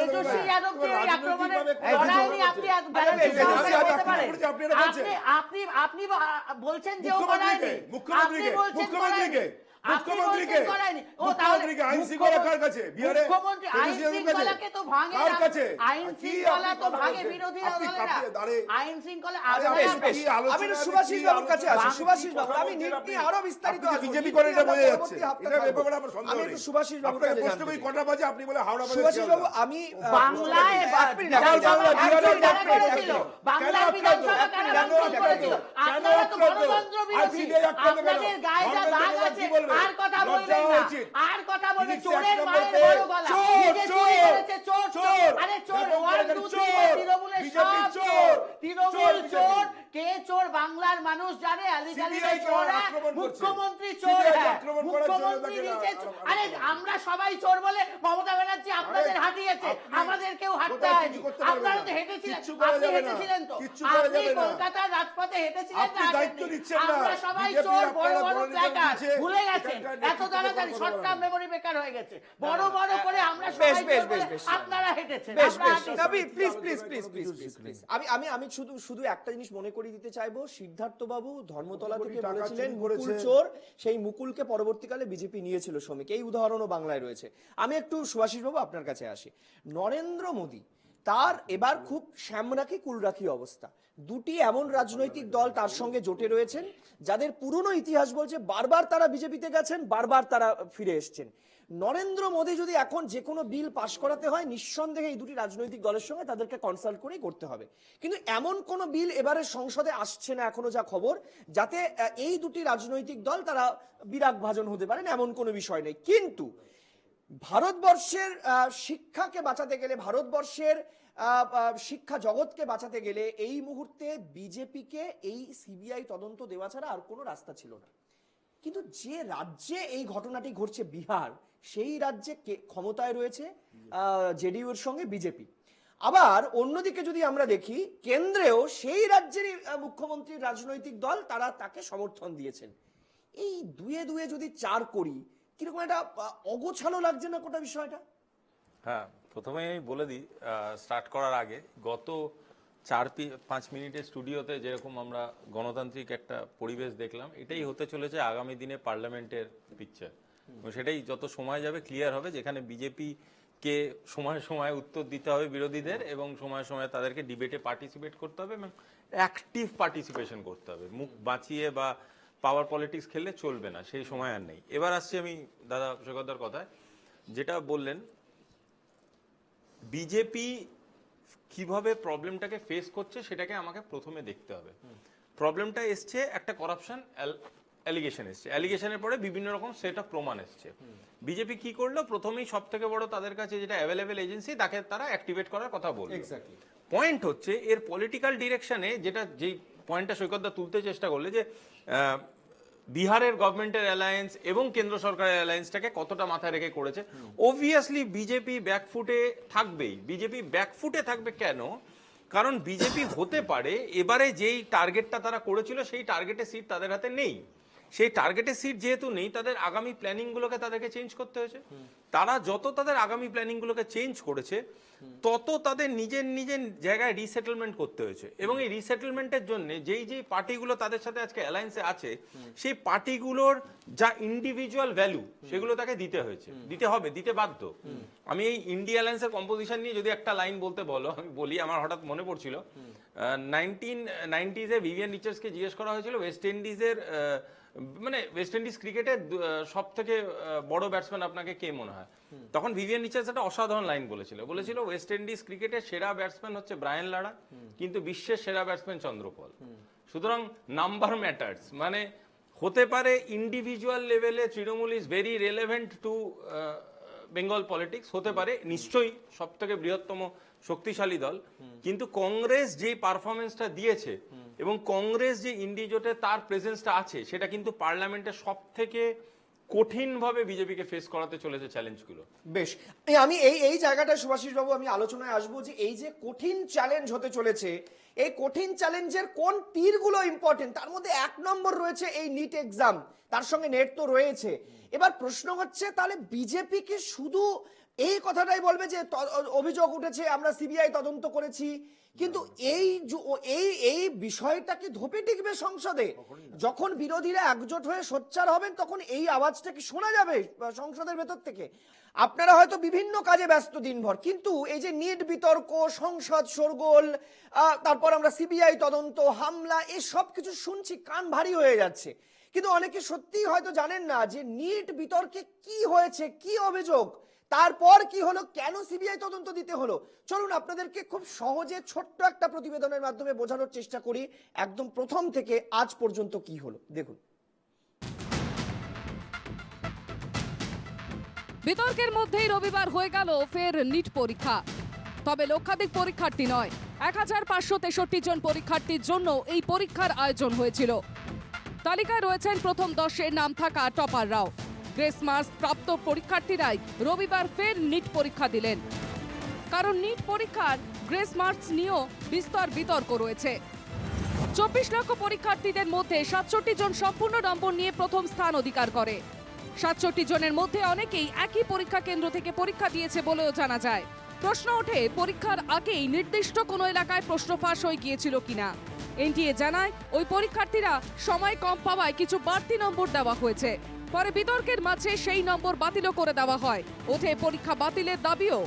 তেজস্বী যাদব যে ওই আক্রমণে লড়ায়নি, আপনি আপনি বলছেন যে ও করায়নি, আপনি বলছেন করায়নি, আইন শৃঙ্খলাকে তো ভাঙে, আইন শৃঙ্খলা তো ভাঙে বিরোধী দলেরা, আইন শৃঙ্খলা। আমি সুভাষিস বাবুর কাছে আছি। সুভাষিস বাবু, আমি নিয়ে আরো বিস্তারিত বিজেপি করে এটা বোঝা যাচ্ছে। আমি একটু সুভাষিস বাবুর কাছে জানতে চাই। কটা বাজে আপনি বলে হাওড়া বাজে? সুভাষিস বাবু, আমি বাংলায় বাংলার বিধানসভা কারা ভাঙচুর করেছিল? আপনারা তো গণতন্ত্র বিরোধী, আপনাদের গায়ে যা দাগ আছে আর কথা বলবেন না, আর কথা বলবে চোরের মায়ের বড় গলা, নিজে চুরি করেছে চোর। আরে চোর 1 2 3 তৃণমূলের সব চোর, তৃণমূল চোর। কে চোর বাংলার মানুষ জানে? আলিগালিতে চোর, মুখ্যমন্ত্রী চোর, মুখ্যমন্ত্রী মুখ্যমন্ত্রী নিচে আরে আমরা সবাই চোর বলে মমতা ব্যানার্জি আপনাদের হাঁটিয়েছে, আমাদেরকেও হাঁটতে হয়নি। আপনারা তো হেঁটেছিলেন, আপনি হেঁটেছিলেন তো, আপনি কলকাতার রাজপথে হেঁটেছিলেন না? আমরা সবাই চোর, বড় বড় প্ল্যাকার্ড ভুলে গেছেন এত তাড়াতাড়ি, শর্ট টার্ম মেমোরি বেকার হয়ে গেছে। বড় বড় করে আমরা সবাই চোর বলে আপনারা হেঁটেছেন। আমি শুধু একটা জিনিস মনে করিয়ে দিতে চাইবো, সিদ্ধার্থ বাবু ধর্মতলা থেকে টাকা বলেছিলেন চুরি মুকুল করেছে। চোর, সেই মুকুলকে পরবর্তীকালে বিজেপি নিয়েছিল শ্রমিক, এই উদাহরণও বাংলায় রয়েছে। আমি একটু সুভাষিস বাবু আপনার কাছে আসি। নরেন্দ্র মোদী তার এবার খুব শ্যামরাখি কুলরাখি অবস্থা, দুটি এমন রাজনৈতিক দল তার সঙ্গে জোটে রয়েছেন যাদের পুরনো ইতিহাস বলছে বারবার তারা বিজেপিতে গেছেন, বারবার তারা ফিরে এসছেন। নরেন্দ্র মোদী যদি এখন যে কোনো বিল পাশ করাতে হয়, নিঃসন্দেহে এই দুটি রাজনৈতিক দলের সঙ্গে তাদেরকে কনসাল্ট করেই করতে হবে। কিন্তু এমন কোন বিল এবারে সংসদে আসছে না এখনো যা খবর, যাতে এই দুটি রাজনৈতিক দল তারা বিরাগ ভাজন হতে পারেন, এমন কোনো বিষয় নেই। কিন্তু ভারতবর্ষের শিক্ষাকে বাঁচাতে গেলে, ভারতবর্ষের শিক্ষা জগৎকে বাঁচাতে গেলে এই মুহূর্তে বিজেপিকে এই সিবিআই তদন্ত দেওয়া ছাড়া আর কোনো রাস্তা ছিল না। কিন্তু যে রাজ্যে এই ঘটনাটি ঘটছে, বিহার, সেই রাজ্যে ক্ষমতায় রয়েছে জেডিইউ এর সঙ্গে বিজেপি। আবার অন্যদিকে যদি আমরা দেখি, কেন্দ্রেও সেই রাজ্যেরই মুখ্যমন্ত্রীর রাজনৈতিক দল তারা তাকে সমর্থন দিয়েছেন। এই দুয়ে দুয়ে যদি চার করি, কিরকম একটা অগোছালো লাগছে না গোটা বিষয়টা? হ্যাঁ, প্রথমে আমি বলে দিই স্টার্ট করার আগে, গত 4-5 মিনিটের স্টুডিওতে যেরকম আমরা গণতান্ত্রিক একটা পরিবেশ দেখলাম, এটাই হতে চলেছে আগামী দিনে পার্লামেন্টের পিকচার। সেটাই যত সময় যাবে ক্লিয়ার হবে, যেখানে বিজেপি কে সময় সময় উত্তর দিতে হবে বিরোধীদের, এবং সময় সময় তাদেরকে ডিবেটে পার্টিসিপেট করতে হবে এবং অ্যাক্টিভ পার্টিসিপেশন করতে হবে। মুখ বাঁচিয়ে বা পাওয়ার পলিটিক্স খেললে চলবে না, সেই সময় আর নেই। এবার আসছি আমি দাদা সৈকতদার কথায়, যেটা বললেন বিজেপি কিভাবে প্রবলেমটাকে ফেস করছে সেটাকে আমাকে প্রথমে দেখতে হবে। প্রবলেমটা এসছে একটা করাপশন অ্যালিগেশন এসছে, অ্যালিগেশনের পরে বিভিন্ন রকম সেট অফ প্রমাণ এসছে। বিজেপি কি করলো, প্রথমেই সব থেকে বড় তাদের কাছে যেটা অ্যাভেলেবেল এজেন্সি, তাকে তারা অ্যাক্টিভেট করার কথা বলল। পয়েন্ট হচ্ছে এর পলিটিক্যাল ডিরেকশনে, যেটা যেই পয়েন্টটা সৈকতদা তুলতে চেষ্টা করলে, যে বিহারের গভর্নমেন্টের অ্যালায়েন্স এবং কেন্দ্র সরকারের অ্যালায়েন্সটাকে কতটা মাথায় রেখে করেছে। অবভিয়াসলি বিজেপি ব্যাকফুটে থাকবেই। বিজেপি ব্যাকফুটে থাকবে কেন? কারণ বিজেপি হতে পারে এবারে যেই টার্গেটটা তারা করেছিল সেই টার্গেটের সিট তাদের হাতে নেই। সেই টার্গেটের সিট যেহেতু নেই, তাদের আগামী প্ল্যানিংগুলোকে তাদেরকে চেঞ্জ করতে হয়েছে। তারা যত তাদের আগামী প্ল্যানিংগুলোকে চেঞ্জ করেছে, তত তাদের নিজের নিজের জায়গায় রিসেটেলমেন্ট করতে হয়েছে। এবং এই রিসেটেলমেন্টের জন্য যেই যেই পার্টিগুলো তাদের সাথে আজকে অ্যালায়েন্সে আছে, সেই পার্টিগুলোর যা ইন্ডিভিজুয়াল ভ্যালু সেগুলো তাকে দিতে হয়েছে, দিতে হবে, দিতে বাধ্য। আমি এই ইন্ডিয়া অ্যালায়েন্সের কম্পোজিশন নিয়ে যদি একটা লাইন বলতে বলো, আমি বলি, আমার হঠাৎ মনে পড়ছিল 1990s ভিভিয়ান রিচার্ডসকে জিজ্ঞেস করা হয়েছিল ওয়েস্ট ইন্ডিজের মানে ওয়েস্ট ইন্ডিজ ক্রিকেটের সব থেকে বড় ব্যাটসম্যান আপনাকে কে মনে হয়? তখন ভিভিয়ান রিচার্ডস একটা অসাধারণ লাইন বলেছিল ওয়েস্ট ইন্ডিজ ক্রিকেটের সেরা ব্যাটসম্যান হচ্ছে ব্রায়ান লারা, কিন্তু বিশ্বের সেরা ব্যাটসম্যান চন্দ্রপল। সুতরাং নাম্বার ম্যাটার্স, মানে হতে পারে ইন্ডিভিজুয়াল লেভেলে Trinamool is very relevant two Bengal politics, হতে পারে নিশ্চয়ই সব থেকে বৃহত্তম শক্তিশালী দল, কিন্তু কংগ্রেস যে পারফরমেন্সটা দিয়েছে এবং কংগ্রেস যে ইন্ডিজোটে তার প্রেজেন্সটা আছে, সেটা কিন্তু পার্লামেন্টে সব থেকে কঠিনভাবে বিজেপিকে ফেস করাতে চলেছে চ্যালেঞ্জগুলো। বেশ, আমি এই জায়গাটা সুভাষিস বাবু আমি আলোচনায় আসবো, যে এই যে কঠিন চ্যালেঞ্জ হতে চলেছে, এই কঠিন চ্যালেঞ্জের কোন তীরগুলো ইম্পর্টেন্ট, তার মধ্যে 1 নম্বর রয়েছে এই নিট এক্সাম, তার সঙ্গে নেট তো রয়েছে। এবার প্রশ্ন হচ্ছে, তাহলে বিজেপি কি শুধু এই কথাটাই বলবে যে অভিযোগ উঠেছে, আমরা সিবিআই তদন্ত করেছি, কিন্তু এই বিষয়টা কি ধোপে টিকবে সংসদে? যখন বিরোধীরা একজোট হয়ে সোচ্চার হবেন, তখন এই আওয়াজটা কি শোনা যাবে সংসদের ভেতর থেকে? আপনারা হয়তো বিভিন্ন কাজে ব্যস্ত দিনভর, কিন্তু এই যে নিট বিতর্ক, সংসদ শোরগোল, তারপর আমরা সিবিআই তদন্ত, হামলা, এই সব কিছু শুনছি, কান ভারী হয়ে যাচ্ছে। কিন্তু অনেকে সত্যিই হয়তো জানেন না যে নিট বিতর্কে কি হয়েছে, কি অভিযোগ, তারপর কি হলো, কেন সিবিআই তদন্ত দিতে হলো। চলুন আপনাদেরকে খুব সহজে ছোট্ট একটা প্রতিবেদনের মাধ্যমে বোঝানোর চেষ্টা করি একদম প্রথম থেকে আজ পর্যন্ত কি হলো। দেখুন, বিতর্কের মধ্যেই রবিবার হয়ে গেল ফের নিট পরীক্ষা। তবে লক্ষাধিক পরীক্ষার্থী নয়, 1563 জন পরীক্ষার্থীর জন্য এই পরীক্ষার আয়োজন হয়েছিল। তালিকায় রয়েছেন প্রথম 10 নাম থাকা টপাররাও। গ্রেস মার্কস প্রাপ্ত পরীক্ষার্থীরাই রবিবার ফের নিট পরীক্ষা দিলেন। কারণ নিট পরীক্ষার গ্রেস মার্কস নিয়েও বিস্তর বিতর্ক রয়েছে। 24 লক্ষ পরীক্ষার্থীদের মধ্যে 67 জন সম্পূর্ণ নম্বর নিয়ে প্রথম স্থান অধিকার করে। 67 জনের মধ্যে অনেকেই একই পরীক্ষা কেন্দ্র থেকে পরীক্ষা দিয়েছে বলেও জানা যায়। প্রশ্ন ওঠে, পরীক্ষার আগেই নির্দিষ্ট কোনো এলাকায় প্রশ্ন ফাঁস হয়ে গিয়েছিল কিনা। এনটিএ জানায় ওই পরীক্ষার্থীরা সময় কম পাওয়ায় কিছু বাড়তি নম্বর দেওয়া হয়েছে। পরে বিতর্কের মাঝে সেই নম্বর বাতিলও করে দেওয়া হয়। ওঠে পরীক্ষা বাতিলের দাবিও।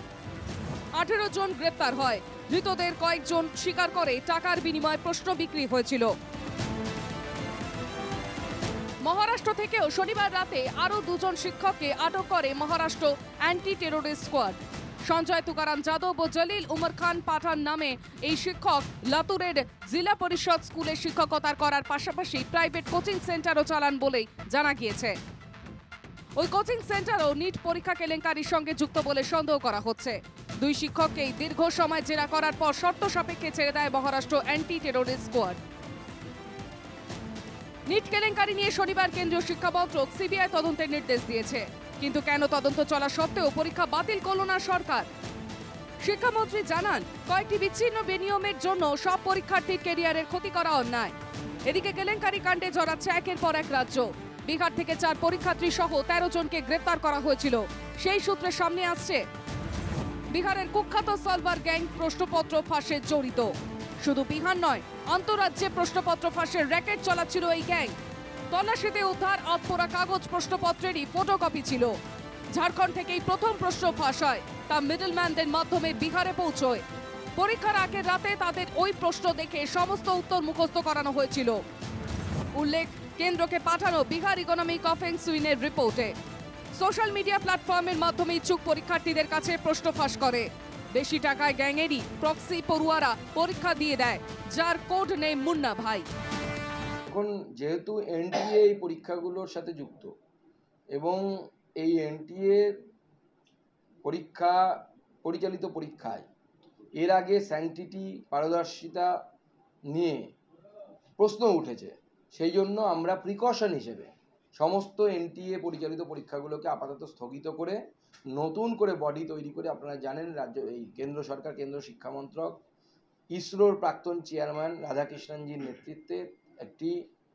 18 জন গ্রেপ্তার হয়। ধৃতদের কয়েকজন স্বীকার করে টাকার বিনিময়ে প্রশ্ন বিক্রি হয়েছিল। মহারাষ্ট্র থেকেও শনিবার রাতে আরও 2 জন শিক্ষককে আটক করে Maharashtra anti terrorist squad. Sanjay Tukaram Yadav ও জলিল উমর খান পাঠান নামে এই শিক্ষক লাতুরের জেলা পরিষদ স্কুলে শিক্ষকতা করার পাশাপাশি প্রাইভেট কোচিং সেন্টারও চালান বলেই জানা গিয়েছে। ওই কোচিং সেন্টারও নিট পরীক্ষা কেলেঙ্কারির সঙ্গে যুক্ত বলে সন্দেহ করা হচ্ছে। 2 শিক্ষককেই দীর্ঘ সময় জেরা করার পর শর্ত সাপেক্ষে ছেড়ে দেয় Maharashtra anti terrorist squad. NEET কেলেঙ্কারি নিয়ে শনিবার কেন্দ্রীয় শিক্ষা মন্ত্রক সিবিআই তদন্তের নির্দেশ দিয়েছে। কিন্তু কেন তদন্ত চলা সত্ত্বেও পরীক্ষা বাতিল করল না সরকার? শিক্ষামন্ত্রী জানান, কয়েকটি বিচ্ছিন্ন বিনিয়মের জন্য সব পরীক্ষার্থীর ক্যারিয়ারের ক্ষতি করা অন্যায়। এদিকে কেলেঙ্কারি কাণ্ডে জড়াচ্ছে একের পর এক রাজ্য। বিহার থেকে 4 পরীক্ষার্থী সহ 13 জনকে গ্রেপ্তার করা হয়েছিল। সেই সূত্রে সামনে আসছে বিহারের কুখ্যাত সলভার গ্যাং প্রশ্নপত্র ফাঁসে জড়িত। শুধু বিহার নয়, আন্তঃরাজ্যে প্রশ্নপত্র ফাঁসের র্যাকেট চালাচ্ছিল এই গ্যাং। তল্লাশিতে উদ্ধার আধপোড়া কাগজ প্রশ্নপত্রেরই ফটোকপি ছিল। ঝাড়খণ্ড থেকেই প্রথম প্রশ্ন ফাঁস হয়, তা মিডলম্যানদের মাধ্যমে বিহারে পৌঁছয়। পরীক্ষার আগের রাতে তাদের ওই প্রশ্ন দেখে সমস্ত উত্তর মুখস্থ করানো হয়েছিল। উল্লেখ, কেন্দ্রকে পাঠানো বিহার ইকোনমিক অফেন্স উইনের রিপোর্টে। সোশ্যাল মিডিয়া প্ল্যাটফর্মের মাধ্যমে ইচ্ছুক পরীক্ষার্থীদের কাছে প্রশ্ন ফাঁস করে। বেশি টাকায় গ্যাংয়েরই প্রক্সি পড়ুয়ারা পরীক্ষা দিয়ে দেয়, যার কোড নেই মুন্না ভাই। এখন যেহেতু এনটিএ এই পরীক্ষাগুলোর সাথে যুক্ত এবং এই এনটিএ পরীক্ষা পরিচালিত পরীক্ষায় এর আগে স্যাংটিটি পারদর্শিতা নিয়ে প্রশ্ন উঠেছে, সেই জন্য আমরা প্রিকশন হিসেবে সমস্ত এনটিএ পরিচালিত পরীক্ষাগুলোকে আপাতত স্থগিত করে নতুন করে বডি তৈরি করে, আপনারা জানেন রাজ্য এই কেন্দ্র সরকার, কেন্দ্র শিক্ষামন্ত্রক, ইসরোর প্রাক্তন চেয়ারম্যান রাধাকৃষ্ণনজির নেতৃত্বে একটি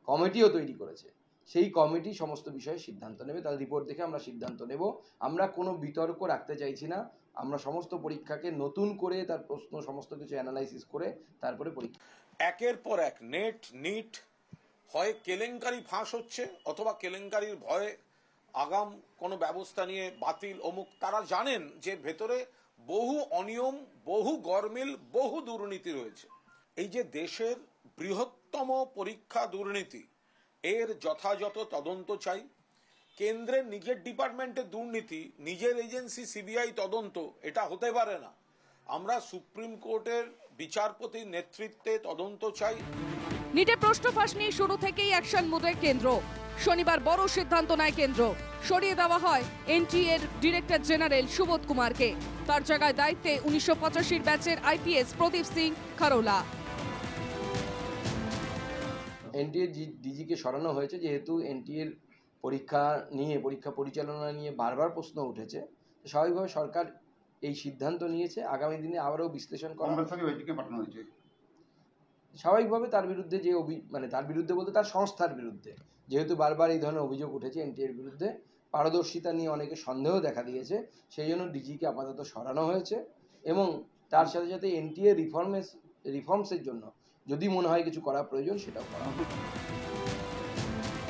কমিটিও তৈরি করেছে। সেই কমিটি সমস্ত বিষয়ে সিদ্ধান্ত নেবে। তার রিপোর্ট দেখে আমরা সিদ্ধান্ত নেব। আমরা কোনো বিতর্ক রাখতে চাইছি না। আমরা সমস্ত পরীক্ষাকে নতুন করে তার প্রশ্ন সমস্ত কিছু অ্যানালাইসিস করে তারপরে পরীক্ষা। একের পর এক নিট হয় কেলেঙ্কারি ফাঁস হচ্ছে অথবা কেলেঙ্কারির ভয়ে আগাম কোনো ব্যবস্থা নিয়ে বাতিল অমুক। তারা জানেন যে ভেতরে বহু অনিয়ম, বহু গরমিল, বহু দুর্নীতি রয়েছে। এই যে দেশের বৃহত্তম পরীক্ষা দুর্নীতি, এর যথাযথ তদন্ত চাই। কেন্দ্রের নিজের ডিপার্টমেন্টের দুর্নীতি, নিজের এজেন্সি সিবিআই তদন্ত, এটা হতে পারে না। আমরা সুপ্রিম কোর্টের বিচারপতির নেতৃত্বে তদন্ত চাই। নিটে প্রশ্ন ফাঁস নিয়ে শুরু থেকেই অ্যাকশন মোডে কেন্দ্র। শনিবার বড় সিদ্ধান্ত নেয় কেন্দ্র। সরিয়ে দেওয়া হয় এনটিএর ডিরেক্টর জেনারেল সুবোধ কুমারকে। তার জায়গায় দায়িত্বে 1985 ব্যাচের আইপিএস প্রদীপ সিং খারোলা। এনটিএর ডিজিকে সরানো হয়েছে, যেহেতু এনটিএর পরীক্ষা পরিচালনা নিয়ে বারবার প্রশ্ন উঠেছে। স্বাভাবিকভাবে সরকার এই সিদ্ধান্ত নিয়েছে। আগামী দিনে আবারও বিশ্লেষণ করা পাঠানো হয়েছে। স্বাভাবিকভাবে তার বিরুদ্ধে যে তার বিরুদ্ধে বলতে তার সংস্থার বিরুদ্ধে, যেহেতু বারবার এই ধরনের অভিযোগ উঠেছে এনটিএর বিরুদ্ধে, পারদর্শিতা নিয়ে অনেকে সন্দেহ দেখা দিয়েছে, সেই জন্য ডিজিকে আপাতত সরানো হয়েছে। এবং তার সাথে সাথে এনটিএ রিফর্মসের জন্য যদি মনে হয় কিছু করা প্রয়োজন সেটাও করা হবে।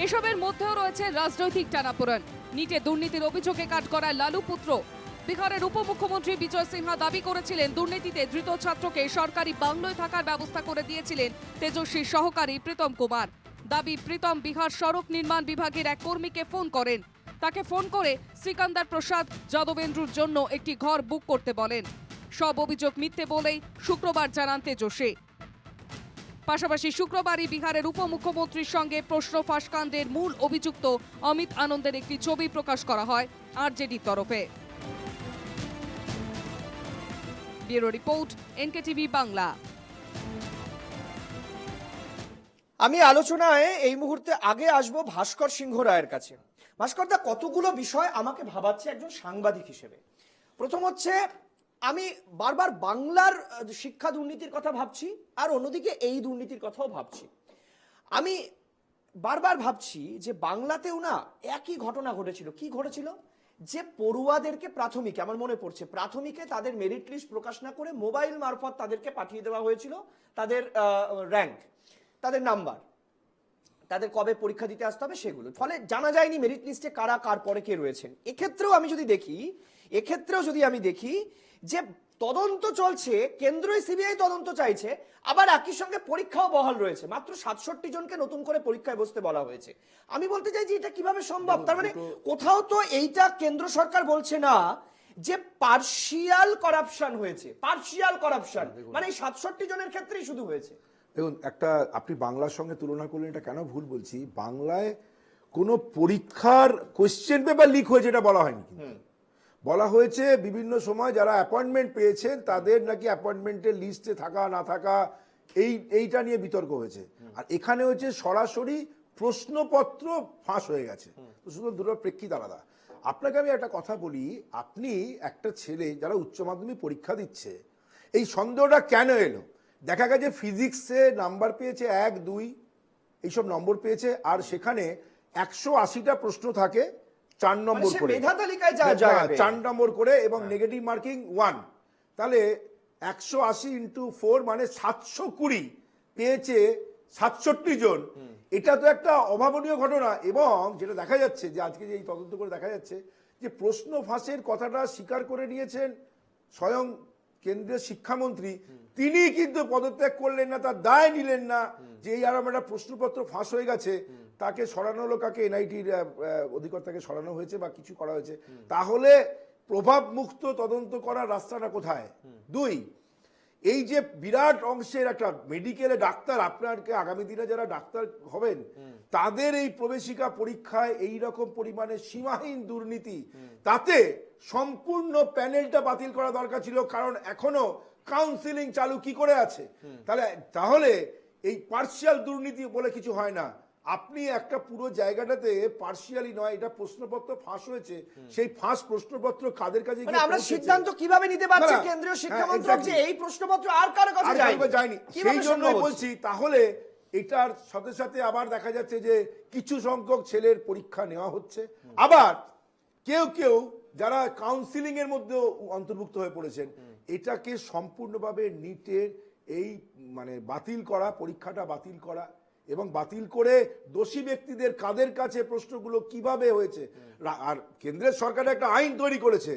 এসবের মধ্যেও রয়েছে রাজনৈতিক টানাপোড়েন। নিটে দুর্নীতির অভিযোগে কাঠগড়ায় লালু পুত্র। বিহারের উপমুখ্যমন্ত্রী বিজয় সিনহা দাবি করেছিলেন, দুর্নীতিতে ধৃত ছাত্রকে সরকারি বাংলোয় থাকার ব্যবস্থা করে দিয়েছিলেন তেজস্বীর সহকারী প্রীতম কুমার। দাবি, প্রীতম বিহার সড়ক নির্মাণ বিভাগের এক কর্মীকে ফোন করেন। তাকে ফোন করে সিকান্দার প্রসাদ যাদবেন্দ্রুর জন্য একটি ঘর বুক করতে বলেন। সব অভিযোগ মিথ্যে বলেই শুক্রবার জানান তেজস্বী। পাশাপাশি শুক্রবারই বিহারের উপমুখ্যমন্ত্রীর সঙ্গে প্রশ্ন ফাঁস কাণ্ডের মূল অভিযুক্ত অমিত আনন্দের একটি ছবি প্রকাশ করা হয় আরজেডির তরফে। Bureau report, NKTV Bangla. আমি আলোচনায় এই মুহূর্তে আগে আসবো ভাস্কর সিংহ রায়ের কাছে। ভাস্করদা, কতগুলো বিষয় আমাকে ভাবাচ্ছে একজন সাংবাদিক হিসেবে। প্রথম হচ্ছে, আমি বারবার বাংলার শিক্ষা দুর্নীতির কথা ভাবছি, আর অন্যদিকে এই দুর্নীতির কথাও ভাবছি। আমি বারবার ভাবছি যে বাংলাতেও না একই ঘটনা ঘটেছিল। কি ঘটেছিল? যে পড়ুয়াদেরকে প্রাথমিকে, আমার মনে পড়ছে, প্রাথমিকে তাদের মেরিট লিস্ট প্রকাশ না করে মোবাইল মারফত তাদেরকে পাঠিয়ে দেওয়া হয়েছিল তাদের র্যাঙ্ক, তাদের নাম্বার, তাদের কবে পরীক্ষা দিতে আসতে হবে সেগুলো। ফলে জানা যায়নি মেরিট লিস্টে কারা কার পরে কে রয়েছেন। এক্ষেত্রেও যদি আমি দেখি যে তদন্ত চলছে, কেন্দ্রীয় সিবিআই তদন্ত চাইছে, আবার একই সঙ্গে পরীক্ষাও বহাল রয়েছে। মাত্র 67 জনকে নতুন করে পরীক্ষায় বসতে বলা হয়েছে। আমি বলতে চাই যে এটা কিভাবে সম্ভব? তার মানে কোথাও তো এইটা কেন্দ্র সরকার বলছে না যে পার্শিয়াল করাপশন হয়েছে, পার্শিয়াল করাপশন মানে এই 67 জনের ক্ষেত্রেই শুধু হয়েছে। দেখুন, একটা আপনি বাংলার সঙ্গে তুলনা করলেন, এটা কেন ভুল বলছি, বাংলায় কোনো পরীক্ষার কোশ্চেন পেপার লিক হয়েছে এটা বলা হয়নি। বলা হয়েছে বিভিন্ন সময় যারা অ্যাপয়েন্টমেন্ট পেয়েছেন তাদের নাকি অ্যাপয়েন্টমেন্টের লিস্টে থাকা না থাকা এইটা নিয়ে বিতর্ক হয়েছে। আর এখানে হচ্ছে সরাসরি প্রশ্নপত্র ফাঁস হয়ে গেছে। তো শুধু দুটো প্রেক্ষিত আলাদা। আপনাকে আমি একটা কথা বলি, আপনি একটা ছেলে যারা উচ্চ মাধ্যমিক পরীক্ষা দিচ্ছে, এই সন্দেহটা কেন এলো? দেখা গেছে ফিজিক্সে নাম্বার পেয়েছে 1, 2 এইসব নম্বর পেয়েছে, আর সেখানে 180টা প্রশ্ন থাকে 4 নম্বর করে, মেধা তালিকায় 4 নম্বর করে, এবং নেগেটিভ মার্কিং 1। তাহলে 180 × 4 মানে 720 পেয়েছে 67 জন। এটা তো একটা অভাবনীয় ঘটনা। এবং যেটা দেখা যাচ্ছে যে আজকে যে এই তদন্ত করে দেখা যাচ্ছে যে প্রশ্ন ফাঁসের কথাটা স্বীকার করে নিয়েছেন স্বয়ং কেন্দ্রীয় শিক্ষামন্ত্রী। তিনি কিন্তু পদত্যাগ করলেন না, তার দায় নিলেন না যে এই আর একটা প্রশ্নপত্র ফাঁস হয়ে গেছে, তাকে সরানো হলো, কাকে এনআইটির অধিকর্তাকে সরানো হয়েছে বা কিছু করা হয়েছে। তাহলে প্রভাব মুক্ত তদন্ত করার রাস্তাটা কোথায়? 2, এই যে বিরাট অংশের একটা মেডিকেলে ডাক্তার, আপনাকে আগামী দিনে যারা ডাক্তার হবেন তাদের এই প্রবেশিকা পরীক্ষায় এই রকম পরিমাণে সীমাহীন দুর্নীতি, তাতে সম্পূর্ণ প্যানেলটা বাতিল করা দরকার ছিল। কারণ এখনো কাউন্সিলিং চালু কি করে আছে? তাহলে এই পার্শিয়াল দুর্নীতি বলে কিছু হয় না। আপনি একটা পুরো জায়গাটাতে পার্শিয়ালি নয়, এটা প্রশ্নপত্র ফাঁস হয়েছে, সেই ফাঁস প্রশ্নপত্র কাদের কাছে মানে আমরা সিদ্ধান্ত কিভাবে নিতে পারছি কেন্দ্রীয় শিক্ষামন্ত্রক যে এই প্রশ্নপত্র আর কারো কাছে যায়নি? সেই জন্য বলছি, তাহলে এটার সাথে সাথে আবার দেখা যাচ্ছে যে কিছু সংখ্যক ছেলের পরীক্ষা নেওয়া হচ্ছে, আবার কেউ যারা কাউন্সিলিং এর মধ্যে অন্তর্ভুক্ত হয়ে পড়েছেন। এটাকে সম্পূর্ণভাবে নিটের এই মানে বাতিল করা, পরীক্ষাটা বাতিল করা, এবং বাতিল করে দোষী ব্যক্তিদের কাদের কাছে প্রশ্নগুলো কিভাবে হয়েছে। আর কেন্দ্রের সরকার একটা আইন তৈরি করেছে,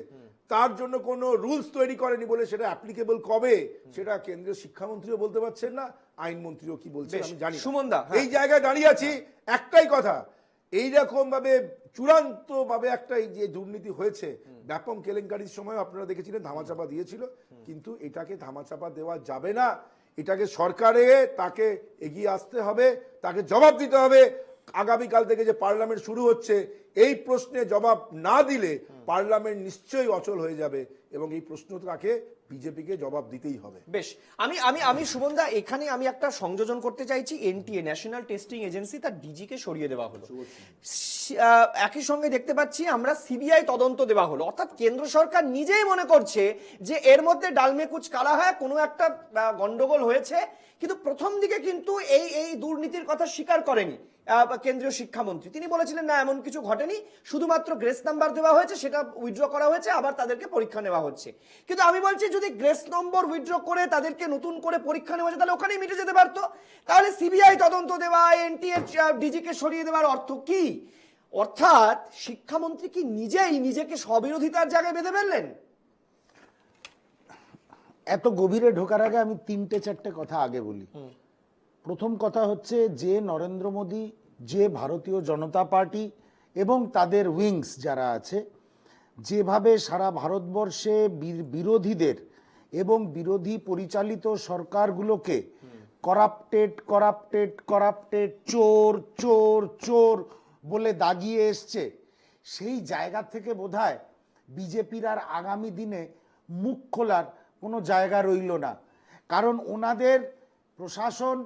তার জন্য কোনো রুলস তৈরি করেনি বলে সেটা অ্যাপ্লিকেবল কবে সেটা কেন্দ্রীয় শিক্ষামন্ত্রীও বলতে পারছেন না, আইনমন্ত্রীও কি বলছেন আমি জানি না। সুমনদা, এই জায়গায় দাঁড়িয়ে আছি, একটাই কথা, এইরকম ভাবে চূড়ান্ত ভাবে একটা যে দুর্নীতি হয়েছে, ব্যাপক কেলেঙ্কারির সময় আপনারা দেখেছিলেন ধামাচাপা দিয়েছিল, কিন্তু এটাকে ধামাচাপা দেওয়া যাবে না। এটাকে সরকারে তাকে এগিয়ে আসতে হবে, তাকে জবাব দিতে হবে। আগামীকাল থেকে যে পার্লামেন্ট শুরু হচ্ছে, এই প্রশ্নে জবাব না দিলে পার্লামেন্ট নিশ্চয়ই অচল হয়ে যাবে, এবং এই প্রশ্নটাকে বিজেপিকে জবাব দিতেই হবে। বেশ, আমি সুমনদা এখানে আমি একটা সংযোজন করতে চাইছি। এনটিএ, ন্যাশনাল টেস্টিং এজেন্সি, তার ডিজিকে সরিয়ে দেওয়া হলো। একই সঙ্গে দেখতে পাচ্ছি আমরা সিবিআই তদন্ত দেওয়া হলো। অর্থাৎ কেন্দ্র সরকার নিজেই মনে করছে যে এর মধ্যে ডালমে কুচ কালা হয়, কোনো একটা গন্ডগোল হয়েছে। কিন্তু প্রথম দিকে কিন্তু এই দুর্নীতির কথা স্বীকার করেনি কেন্দ্রীয় শিক্ষামন্ত্রী। তিনি বলেছিলেন না, এমন কিছু ঘটেনি, শুধুমাত্র গ্রেস নাম্বার দেওয়া হয়েছে, সেটা উইথড্র করা হয়েছে, আবার তাদেরকে পরীক্ষা নেওয়া হচ্ছে। কিন্তু আমি বলছি, যদি গ্রেস নম্বর উইথড্র করে তাদেরকে নতুন করে পরীক্ষা নেওয়া হয়েছে, তাহলে ওখানেই মিটে যেতে পারতো। তাহলে সিবিআই তদন্ত দেওয়া, এনটিএ ডিজিকে সরিয়ে দেওয়ার অর্থ কি? অর্থাৎ শিক্ষামন্ত্রী কি নিজেকে স্ববিরোধিতার জায়গায় বেঁধে ফেললেন? এত গভীরে ঢোকার আগে আমি 3-4টে কথা আগে বলি। প্রথম কথা হচ্ছে যে নরেন্দ্র মোদী, যে ভারতীয় জনতা পার্টি এবং তাদের উইংস যারা আছে, যেভাবে সারা ভারতবর্ষে বিরোধীদের এবং বিরোধী পরিচালিত সরকারগুলোকে করাপ্টেড, চোর বলে দাগিয়ে এসছে, সেই জায়গা থেকে বোধহয় বিজেপির আর আগামী দিনে মুখ খোলার কোনো জায়গা রইল না। কারণ ওনাদের প্রশাসন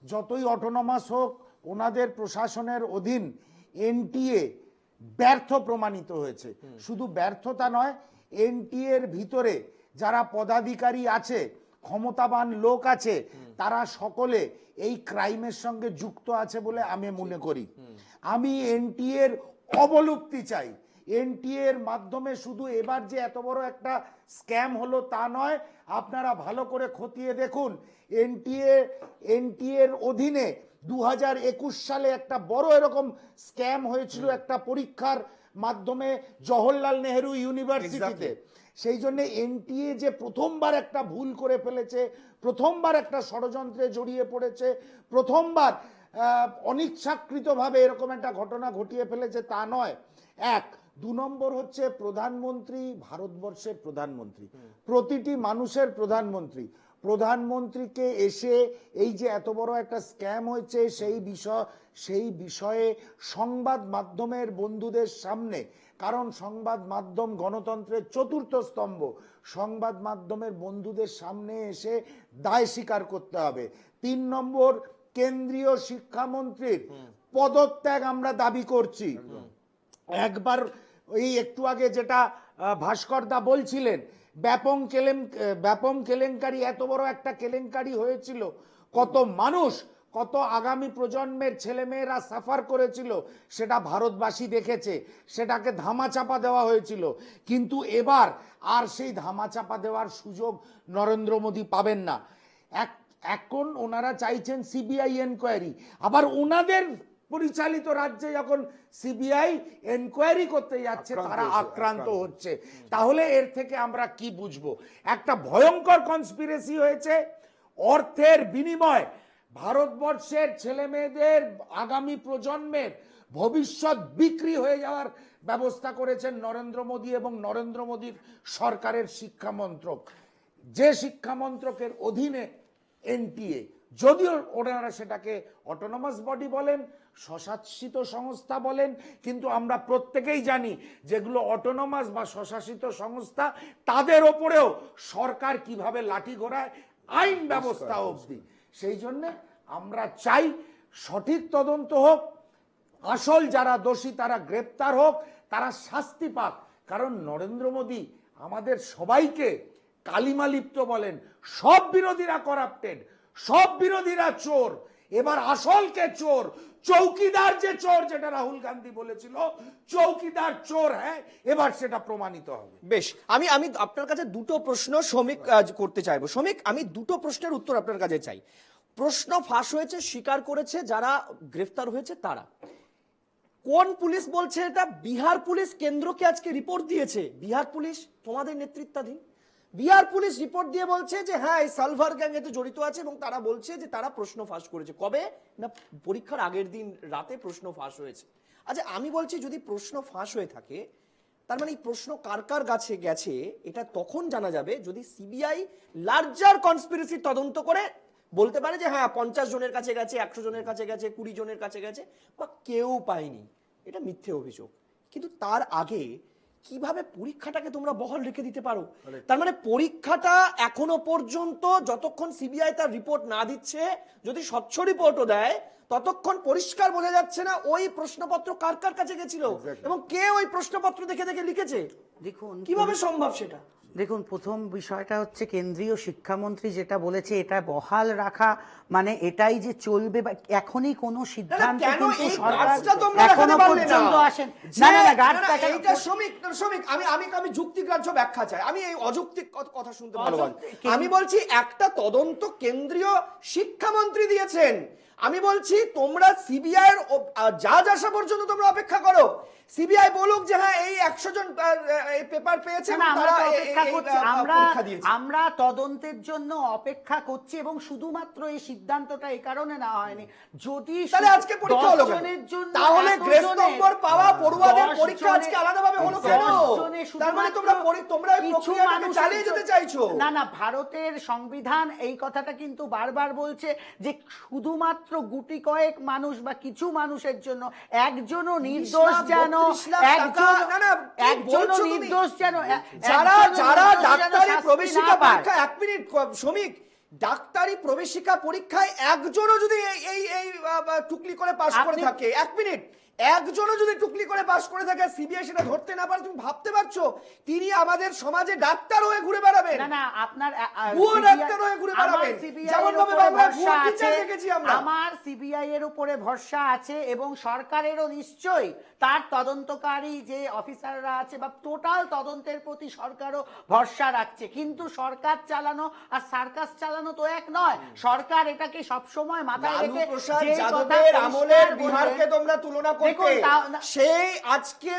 যতই অটোনমাস হোক, ওনাদের প্রশাসনের অধীন এনটিএ ব্যর্থ প্রমাণিত হয়েছে। শুধু ব্যর্থতা নয়, এনটিএ এর ভিতরে যারা পদাধিকারী আছে, ক্ষমতাবান লোক আছে, তারা সকলে এই ক্রাইমের সঙ্গে যুক্ত আছে বলে আমি মনে করি। আমি এনটিএ এর অবলুপ্তি চাই। এনটিএ এর মাধ্যমে শুধু এবার যে এত বড় একটা স্ক্যাম হলো তা নয়, আপনারা ভালো করে খতিয়ে দেখুন, এনটিএ এর অধীনে 2021 সালে একটা বড় এরকম স্ক্যাম হয়েছিল একটা পরীক্ষার মাধ্যমে জওহরলাল নেহেরু ইউনিভার্সিটিতে। সেই জন্য এনটিএ যে প্রথমবার একটা ভুল করে ফেলেছে, প্রথমবার একটা ষড়যন্ত্রে জড়িয়ে পড়েছে, প্রথমবার অনিচ্ছাকৃতভাবে এরকম একটা ঘটনা ঘটিয়ে ফেলেছে তা নয়। এক, 2 নম্বর হচ্ছে প্রধানমন্ত্রী, ভারতবর্ষের প্রধানমন্ত্রী, প্রতিটি মানুষের প্রধানমন্ত্রী। প্রধানমন্ত্রীকে এসে এই যে এত বড় একটা স্ক্যাম হয়েছে সেই বিষয়ে সংবাদ মাধ্যমের বন্ধুদের সামনে, কারণ সংবাদ মাধ্যম গণতন্ত্রের চতুর্থ স্তম্ভ, সংবাদ মাধ্যমের বন্ধুদের সামনে এসে দায় স্বীকার করতে হবে। 3 নম্বর, কেন্দ্রীয় শিক্ষামন্ত্রীর পদত্যাগ আমরা দাবি করছি। একবার এই একটু আগে যেটা ভাস্কর দা বলছিলেন, ব্যাপক কেলেঙ্কারি, এত বড় একটা কেলেঙ্কারি হয়েছিল, কত মানুষ, কত আগামী প্রজন্মের ছেলেমেয়েরা সাফার করেছিল, সেটা ভারতবাসী দেখেছে, সেটাকে ধামাচাপা দেওয়া হয়েছিল। কিন্তু এবার আর সেই ধামাচাপা দেওয়ার সুযোগ নরেন্দ্র মোদী পাবেন না। এখন ওনারা চাইছেন সিবিআই এনকোয়ারি, আবার ওনাদের পরিচালিত রাজ্যে যখন সিবিআই এনকোয়ারি করতে যাচ্ছে তারা আক্রান্ত হচ্ছে। তাহলে এর থেকে আমরা কি বুঝবো? একটা ভয়ঙ্কর কনস্পিরেসি হয়েছে। অর্থের বিনিময় ভারতবর্ষের ছেলে মেয়েদের, আগামী প্রজন্মের ভবিষ্যৎ বিক্রি হয়ে যাওয়ার ব্যবস্থা করেছেন নরেন্দ্র মোদী এবং নরেন্দ্র মোদীর সরকারের শিক্ষা মন্ত্রক, যে শিক্ষা মন্ত্রকের অধীনে এনটিএ, যদিও ওনারা সেটাকে অটোনমাস বডি বলেন, স্বশাসিত সংস্থা বলেন, কিন্তু আমরা প্রত্যেকেই জানি যেগুলো অটোনমাস বা স্বশাসিত সংস্থা তাদের ওপরেও সরকার কিভাবে লাঠি ঘোরায় আইন ব্যবস্থা অবধি। সেই জন্যে আমরা চাই সঠিক তদন্ত হোক, আসল যারা দোষী তারা গ্রেপ্তার হোক, তারা শাস্তি পাক। কারণ নরেন্দ্র মোদী আমাদের সবাইকে কালিমা লিপ্ত বলেন, সব বিরোধীরা করাপ্টেড, সব বিরোধীরা চোর, এবার আসলকে চোর, চৌকিদার যে চোর, যেটা রাহুল গান্ধী বলেছিল চৌকিদার চোর হ্যাঁ, এবার সেটা প্রমাণিত হবে। বেশ, আমি আপনার কাছে দুটো প্রশ্ন শ্রমিক করতে চাইবো। শ্রমিক, আমি দুটো প্রশ্নের উত্তর আপনার কাছে চাই। প্রশ্ন ফাঁস হয়েছে, স্বীকার করেছে যারা গ্রেফতার হয়েছে তারা। কোন পুলিশ বলছে এটা? বিহার পুলিশ কেন্দ্রকে আজকে রিপোর্ট দিয়েছে। বিহার পুলিশ তোমাদের নেতৃত্বাধীন বিহার পুলিশ রিপোর্ট দিয়ে বলছে যে হ্যাঁ এই সালভার গ্যাং এতে জড়িত আছে, এবং তারা বলছে যে তারা প্রশ্ন ফাঁস করেছে। কবে না? পরীক্ষার আগের দিন রাতে প্রশ্ন ফাঁস হয়েছে। আচ্ছা, আমি বলছি যদি প্রশ্ন ফাঁস হয়ে থাকে, তার মানে এই প্রশ্ন কার কার কাছে গেছে এটা তখন জানা যাবে যদি সিবিআই লার্জার কনস্পিরেসি তদন্ত করে বলতে পারে যে হ্যাঁ 50 জনের কাছে গেছে, 100 জনের কাছে গেছে, 20 জনের কাছে গেছে, বা কেউ পায়নি, এটা মিথ্যে অভিযোগ। কিন্তু তার আগে কিভাবে পরীক্ষাটাকে তোমরা বহাল রেখে দিতে পারো? তার মানে পরীক্ষাটা এখনো পর্যন্ত যতক্ষণ সিবিআই তার রিপোর্ট না দিচ্ছে, যদি স্বচ্ছ রিপোর্টও দেয়, ততক্ষণ পরিষ্কার বোঝা যাচ্ছে না ওই প্রশ্নপত্র কার কার কাছে গেছিল এবং কে ওই প্রশ্নপত্র দেখে দেখে লিখেছে। দেখুন কিভাবে সম্ভব সেটা? দেখুন, প্রথম বিষয়টা হচ্ছে কেন্দ্রীয় শিক্ষামন্ত্রী যেটা বলেছে এটা বহাল রাখা মানে এটাই যে চলবে, বা এখনই কোনো সিদ্ধান্ত কিন্তু সরকার এখনো পর্যন্ত আসেন না। এইটা শ্রমিক আমি যুক্তিগ্রাহ্য ব্যাখ্যা চাই। আমি এই অযৌক্তিক কথা শুনতে ভালোবাসি। আমি বলছি একটা তদন্ত কেন্দ্রীয় শিক্ষামন্ত্রী দিয়েছেন। আমি বলছি তোমরা সিবিআই এর জাজ আসা পর্যন্ত তোমরা অপেক্ষা করো। সিবিআই বলুক যে হ্যাঁ এই 100 জন এই পেপার পেয়েছে, আমরা তদন্তের জন্য অপেক্ষা করছি, এবং শুধুমাত্র এই সিদ্ধান্তটা এই কারণে নেওয়া হয়নি যদি তাহলে আজকে পরীক্ষা হলো কেন? তাহলে গ্রেস নম্বর পাওয়া পড়ুয়াদের পরীক্ষা আজকে আলাদাভাবে হলো কেন? তার মানে তোমরা এই প্রক্রিয়াটাকে চালিয়ে যেতে চাইছো। না না, ভারতের সংবিধান এই কথাটা কিন্তু বারবার বলছে যে শুধুমাত্র গুটি কয়েক মানুষ বা কিছু মানুষের জন্য, একজনও নির্দোষ যেন, একজনও নির্দোষ যেন, যারা ডাক্তারি প্রবেশিকা পরীক্ষা, 1 মিনিট শ্রমিক, ডাক্তারি প্রবেশিকা পরীক্ষায় একজনও যদি এই টুকলি করে পাস করে থাকে, 1 মিনিট, একজনও যদি টুকলি করে পাস করে থাকে, সিবিআই সেটা ধরতে না পারে, তুমি ভাবতে পারছো তিনি আমাদের সমাজে ডাক্তার হয়ে ঘুরে বেড়াবেন? না না, আপনার ভুয়ো ডাক্তার হয়ে ঘুরে বেড়াবেন, যেমন ভাবে বাংলায় ভুয়ো টিচার দেখেছি আমরা। আমার সিবিআই এর উপরে ভরসা আছে এবং সরকারেরও নিশ্চয়ই তার তদন্তকারী যে অফিসাররা আছে বা টোটাল তদন্তের প্রতি সরকারও ভরসা রাখছে। কিন্তু সরকার চালানো আর সার্কাস চালানো তো এক নয়। সরকার এটাকে সবসময় মাথায় লালু রেখে প্রসাদ যে কথা যাদবের আমলের পরিষ্কার বিহারকে বললেন, তোমরা তুলনা করতে, দেখুন, সেই আজকে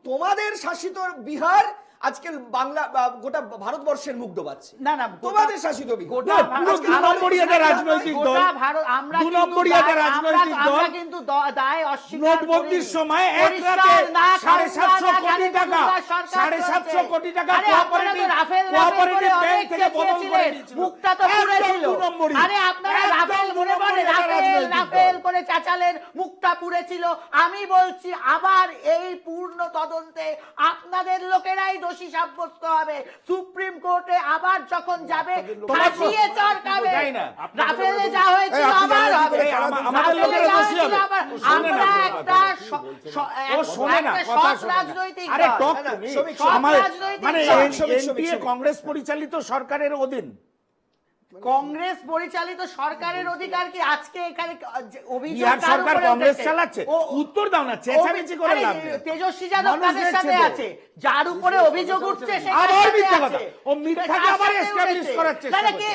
তোমাদের শাসিত বিহার আজকে বাংলা গোটা ভারতবর্ষের মুখ ডোবাচ্ছে। না না, তোমাদের শাসিত বিহার গোটা পুরো দু নম্বরই একটা রাজনৈতিক দল, গোটা ভারত আমরা দু নম্বরই একটা রাজনৈতিক দল। আমরা কিন্তু দায় অস্বীকার নোটবন্দির করিনি। সময় এক পরিষ্কার রাতে না 750 কারণ কোটি টাকা, সরকার 750 কোটি টাকা আরে আপনারা তো রাফেল কোঅপারেটিভ করে ব্যাংক থেকে বদল করে চেয়েছিলেন, দিয়েছিল। মুখটা তো পুড়ে একদম ছিল। দু নম্বরই। আরে আপনারা একদম রাফেল দু মনে নম্বরই পড়ে একটা রাজনৈতিক দল। রাফেল করে চাচালেন, মুখটা পুড়ে ছিল। আমি বলছি আবার এই পূর্ণ তদন্তে আপনাদের লোকেরাই দোষী সাব্যস্ত হবে। সুপ্রিম কোর্টে আবার যখন যাবে ফাঁসিয়ে চড়কাবে। তাই না? রাফেলে যা হয়েছিল আবার হবে। আমাদের লোকেরা দোষী হবে। আমরা একটা ও শোনে না, একটা কথা সৎ শোনে না। রাজনৈতিক আরে দল। টক না, তুমি। শ্রমিক, আমার- রাজনৈতিক মানে দল। এনপিএ কংগ্রেস পরিচালিত সরকারের অধীন। কংগ্রেস পরিচালিত সরকারের অধিকার কি আজকে এখানে অভিযোগ বিহার কার সরকার উপরে কংগ্রেস উঠেছে? চালাচ্ছে, ও- উত্তর দাও না, চেঁচামেচি করে আরে, লাভ নেই। তেজস্বী যাদব মানুষ কাদের দেখছে সাথে তো। আছে? যার উপরে অভিযোগ উঠছে সে আবার কার সাথে মিথ্যা আছে? কথা। ও মিথ্যাকে কার আবার সাথে establish উঠেছে? করার চেষ্টা তাহলে করছে। কে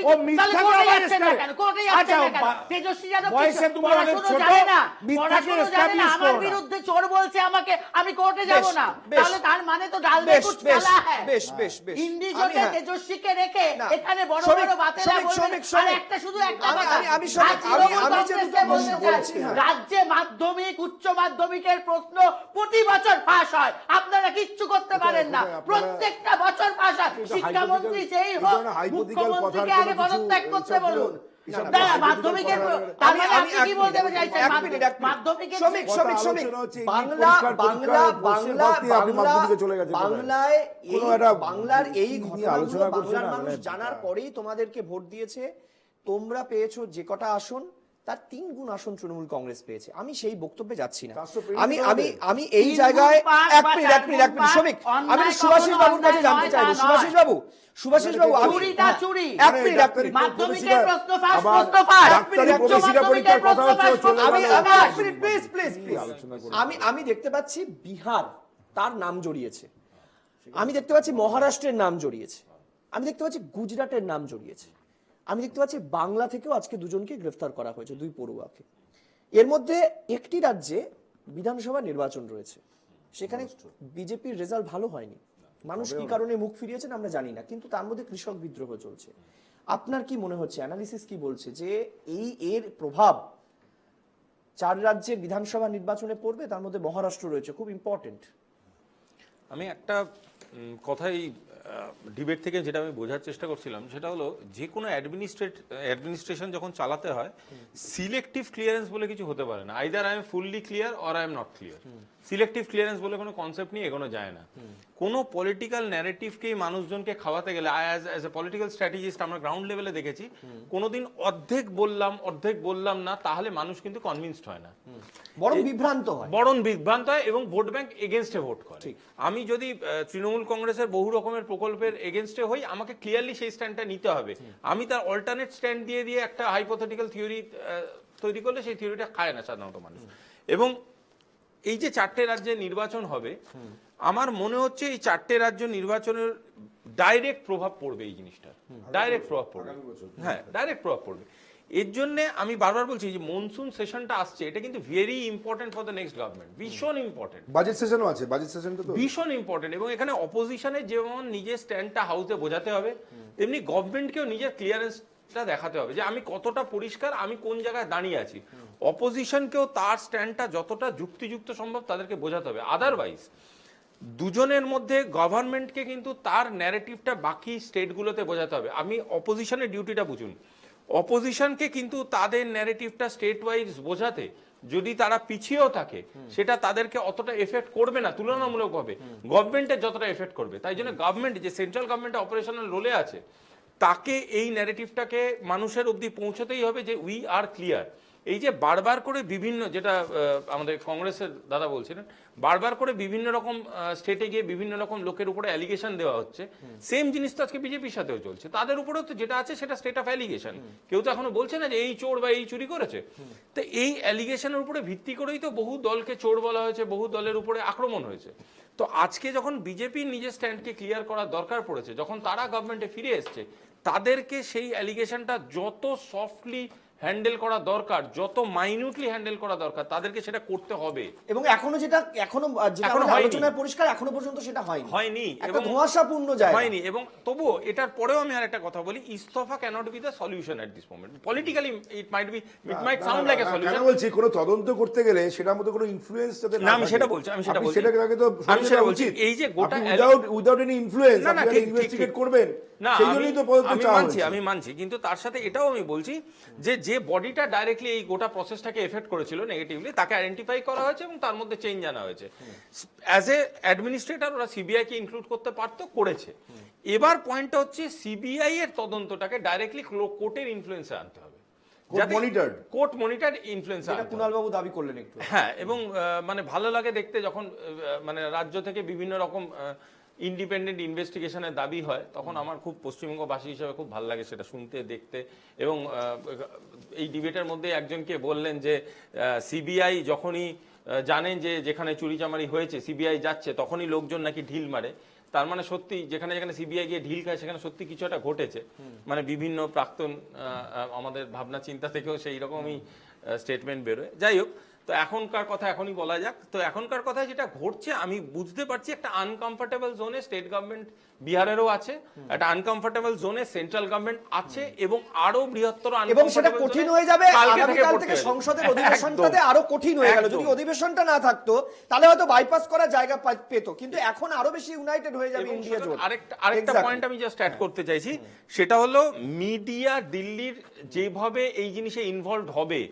ও মিথ্যাকে কোর্টে আবার যাচ্ছে না establish- কেন? কোর্টে যাচ্ছে আচ্ছা, না কেন? তেজস্বী যাদব বয়সে তুমি অনেক পড়াশোনা ছোট, জানে না, মিথ্যাকে পড়াশোনা জানে না, establish আমার করো না। বিরুদ্ধে চোর বলছে আমাকে, আমি কোর্টে যাব বেশ, না। বেশ। তাহলে তার মানে তো ডাল মে বেশ, কুছ বেশ, কালা হ্যায়। বেশ, বেশ, বেশ। ইন্ডিজোটে হ্যাঁ। তেজস্বীকে রেখে না, এখানে বড় শ্রমিক, বড় বাতেলা শ্রমিক, বলবেন। শ্রমিক, আর একটা শুধু একটা আমি- কথা, আমি শ্রমিক, আর তৃণমূল আমি কংগ্রেসকে যেটুকু বলতে বলছি, চাই, হ্যাঁ। রাজ্যে মাধ্যমিক উচ্চ মাধ্যমিকের প্রশ্ন প্রতি বছর ফাঁস হয়, আপনারা কিচ্ছু করতে পারেন না। প্রত্যেকটা বছর ফাঁস হয়। শিক্ষামন্ত্রী যেই হোক, মুখ্যমন্ত্রীকে আগে পদত্যাগ করতে বলুন। না, মাধ্যমিকের তার মানে আপনি কি বলতে চাইছেন? মাধ্যমিকের শ্রমিক, শ্রমিক, শ্রমিক, বাংলা বাংলা বাংলা বাংলায় এই বাংলার এই ঘটনাগুলো বাংলার মানুষ জানার পরেই তোমাদেরকে ভোট দিয়েছে। তোমরা পেয়েছো যে কটা আসন, তার 3 গুণ আসন তৃণমূল কংগ্রেস পেয়েছে। আমি সেই বক্তব্যে যাচ্ছি না। আমি আমি আমি এই জায়গায় এক মিনিট শ্রমিক, আমি সুভাষিস বাবুর কাছে জানতে চাইবো। সুভাষিস বাবু, চুরিটা চুরি। এক মিনিট, মাধ্যমিকের প্রশ্ন ফাঁস, প্রশ্ন ফাঁস। উচ্চ মাধ্যমিকের প্রশ্ন ফাঁস, আমি দেখতে পাচ্ছি বিহার তার নাম জড়িয়েছে, আমি দেখতে পাচ্ছি মহারাষ্ট্রের নাম জড়িয়েছে, আমি দেখতে পাচ্ছি গুজরাটের নাম জড়িয়েছে, আমি দেখতে পাচ্ছি বাংলা থেকেও আজকে দুজনকে গ্রেফতার করা হয়েছে, 2 পড়ুয়াকে। এর মধ্যে একটি রাজ্যে বিধানসভা নির্বাচন রয়েছে, সেখানে বিজেপির রেজাল্ট ভালো হয়নি। মানুষ কি কারণে মুখ ফিরিয়েছেন আমরা জানি না, কিন্তু তার মধ্যে কৃষক বিদ্রোহ চলছে। আপনার কি মনে হচ্ছে, অ্যানালিসিস কি বলছে যে এর প্রভাব 4 রাজ্যের বিধানসভা নির্বাচনে পড়বে? তার মধ্যে মহারাষ্ট্র রয়েছে, খুব ইম্পর্টেন্ট। আমি একটা কথাই ডিবেট থেকে যেটা আমি বোঝার চেষ্টা করছিলাম সেটা হলো, যে কোনো অ্যাডমিনিস্ট্রেশন যখন চালাতে হয়, সিলেক্টিভ ক্লিয়ারেন্স বলে কিছু হতে পারে না। Either I am fully clear or I am not clear. Selective clearance বলে কোনো কনসেপ্ট নিয়ে এগোনো যায় না। কোনো পলিটিক্যাল ন্যারেটিভকেই মানুষজনকে খাওয়াতে গেলে, অ্যাজ এ পলিটিক্যাল স্ট্র্যাটেজিস্ট আমরা গ্রাউন্ড লেভেলে দেখেছি, কোনোদিন অর্ধেক বললাম না, তাহলে মানুষ কিন্তু কনভিন্সড হয় না, বরং বিভ্রান্ত হয় এবং ভোট ব্যাংক এগেনস্টে ভোট করে। আমি যদি তৃণমূল কংগ্রেসের বহু রকমের প্রকল্পের এগেনস্টে হই, আমাকে ক্লিয়ারলি সেই স্ট্যান্ডটা নিতে হবে। আমি তার অল্টারনেট স্ট্যান্ড দিয়ে একটা হাইপোথেটিক্যাল থিওরি তৈরি করলে সেই থিওরিটা খায় না সাধারণত মানুষ। এবং এই যে 4টে রাজ্যে নির্বাচন হবে, আমার মনে হচ্ছে এই 4টে রাজ্য নির্বাচনের ডাইরেক্ট প্রভাব পড়বে এই জিনিসটা, ডাইরেক্ট প্রভাব পড়বে। হ্যাঁ, ডাইরেক্ট প্রভাব পড়বে। এর জন্য আমি বারবার বলছি যে মনসুন সেশনটা আসছে, এটা কিন্তু very important for the next government, ভীষণ ইম্পর্টেন্ট। বাজেট সেশনও আছে, বাজেট সেশনটা তো ভীষণ ইম্পর্টেন্ট। এবং এখানে অপোজিশনের যেমন নিজের স্ট্যান্ডটা হাউসে বোঝাতে হবে, তেমনি গভর্নমেন্টকেও নিজের ক্লিয়ারেন্সটা দেখাতে হবে যে আমি কতটা পরিষ্কার, আমি কোন জায়গায় দাঁড়িয়ে আছি। অপোজিশনকেও তার স্ট্যান্ডটা যতটা যুক্তিযুক্ত সম্ভব তাদেরকে বোঝাতে হবে। আদারওয়াইজ দুজনের মধ্যে গভর্নমেন্টকে কিন্তু তার ন্যারেটিভটা বাকি স্টেটগুলোতে বোঝাতে হবে। আমি অপোজিশনের ডিউটিটা বুঝুন, অপোজিশনকে কিন্তু তাদের ন্যারেটিভটা স্টেট ওয়াইজ বোঝাতে, যদি তারা পিছিয়েও থাকে, সেটা তাদেরকে অতটা এফেক্ট করবে না তুলনামূলকভাবে, গভর্নমেন্টের যতটা এফেক্ট করবে। তাই জন্য গভর্নমেন্ট, যে সেন্ট্রাল গভর্নমেন্ট অপারেশনাল রোলে আছে, তাকে এই ন্যারেটিভটাকে মানুষের অবধি পৌঁছতেই হবে যে উই আর ক্লিয়ার। এই যে বারবার করে বিভিন্ন, যেটা আমাদের কংগ্রেসের দাদা বলছিলেন, বারবার করে বিভিন্ন রকম স্টেটে গিয়ে বিভিন্ন রকম লোকের উপরে অ্যালিগেশন দেওয়া হচ্ছে, সেম জিনিস তো আজকে বিজেপির সাথেও চলছে। তাদের উপরেও তো যেটা আছে সেটা স্টেট অফ অ্যালিগেশন, কেউ তো এখনো বলছে না যে এই চোর বা এই চুরি করেছে। তো এই অ্যালিগেশনের উপরে ভিত্তি করেই তো বহু দলকে চোর বলা হয়েছে, বহু দলের উপরে আক্রমণ হয়েছে। তো আজকে যখন বিজেপির নিজের স্ট্যান্ডকে ক্লিয়ার করার দরকার পড়েছে, যখন তারা গভর্নমেন্টে ফিরে এসছে, তাদেরকে সেই অ্যালিগেশনটা যত সফটলি হ্যান্ডেল করা দরকার, যত মাইনিউটলি হ্যান্ডেল করা দরকার, তাদেরকে সেটা করতে হবে। এবং এখনো যেটা এখনো আলোচনায় পরিষ্কার, এখনো পর্যন্ত সেটা হয়নি এবং ধোঁয়াশাপূর্ণ জায়গা হয়নি। এবং তবুও এটার পরেও আমি আরেকটা কথা বলি, ইস্তফা can't be the solution at this moment. Politically it might sound like a solution. কেন বলছি, কোনো তদন্ত করতে গেলে সেটার মধ্যে কোনো ইনফ্লুয়েন্স যাতে না, আমি সেটা বলছি, সেটাকে আগে তো বলছি। এই যে গোটা উইদাউট এনি ইনফ্লুয়েন্স না, আপনি ইনভেস্টিগেট করবেন, না সেই জন্যই তো পদত্যাগ চাওয়া হয়েছে। আমি মানছি, কিন্তু তার সাথে এটাও আমি বলছি যে বডিটা ডাইরেক্টলি এই গোটা প্রসেসটাকে এফেক্ট করেছিল নেগেটিভলি, তাকে আইডেন্টিফাই করা হয়েছে এবং তার মধ্যে চেঞ্জ আনা হয়েছে। অ্যাজ এ অ্যাডমিনিস্ট্রেটর ওরা সিবিআই কে ইনক্লুড করতে পারতো, করেছে। এবার পয়েন্টটা হচ্ছে সিবিআই এর তদন্তটাকে ডাইরেক্টলি কোর্টের ইনফ্লুয়েন্সে আনতে হবে, কোর্ট মনিটর্ড ইনফ্লুয়েন্সে। কুণাল বাবু দাবি করলেন একটু। হ্যাঁ, এবং মানে ভালো লাগে দেখতে যখন মানে রাজ্য থেকে বিভিন্ন রকম ইন্ডিপেন্ডেন্ট ইনভেস্টিগেশনের দাবি হয়, তখন আমার খুব পশ্চিমবঙ্গবাসী হিসেবে খুব ভালো লাগে সেটা শুনতে, দেখতে। এবং এই ডিবেটের মধ্যে একজনকে বললেন যে সিবিআই যখনই জানেন যে যেখানে চুরিচামারি হয়েছে সিবিআই যাচ্ছে, তখনই লোকজন নাকি ঢিল মারে। তার মানে সত্যি যেখানে যেখানে সিবিআই গিয়ে ঢিল খায় সেখানে সত্যি কিছু একটা ঘটেছে। মানে বিভিন্ন প্রাক্তন আমাদের ভাবনা চিন্তা থেকেও সেই রকমই স্টেটমেন্ট বেরোয়। যাই হোক, তো এখনকার কথা এখনই বলা যাক। তো এখনকার কথা যেটা ঘটছে, আমি বুঝতে পারছি একটা আনকমফোর্টেবল জোনে স্টেট গভর্নমেন্ট বিহারেরও আছে, একটা আনকমফোর্টেবল জোনে সেন্ট্রাল গভর্নমেন্ট আছে, এবং আরো বৃহত্তর এবং সেটা কঠিন হয়ে যাবে আগামীকাল থেকে সংসদের অধিবেশনটাতে আরো কঠিন হয়ে গেল। যদি অধিবেশনটা না থাকতো তাহলে হয়তো বাইপাস করার জায়গা পেতো, কিন্তু এখন আরো বেশি ইউনাইটেড হয়ে যাবে ইন্ডিয়া জোট। আরেকটা পয়েন্ট আমি জাস্ট অ্যাড করতে চাইছি, সেটা হলো মিডিয়া দিল্লির যেভাবে এই জিনিসে ইনভলভড হবে,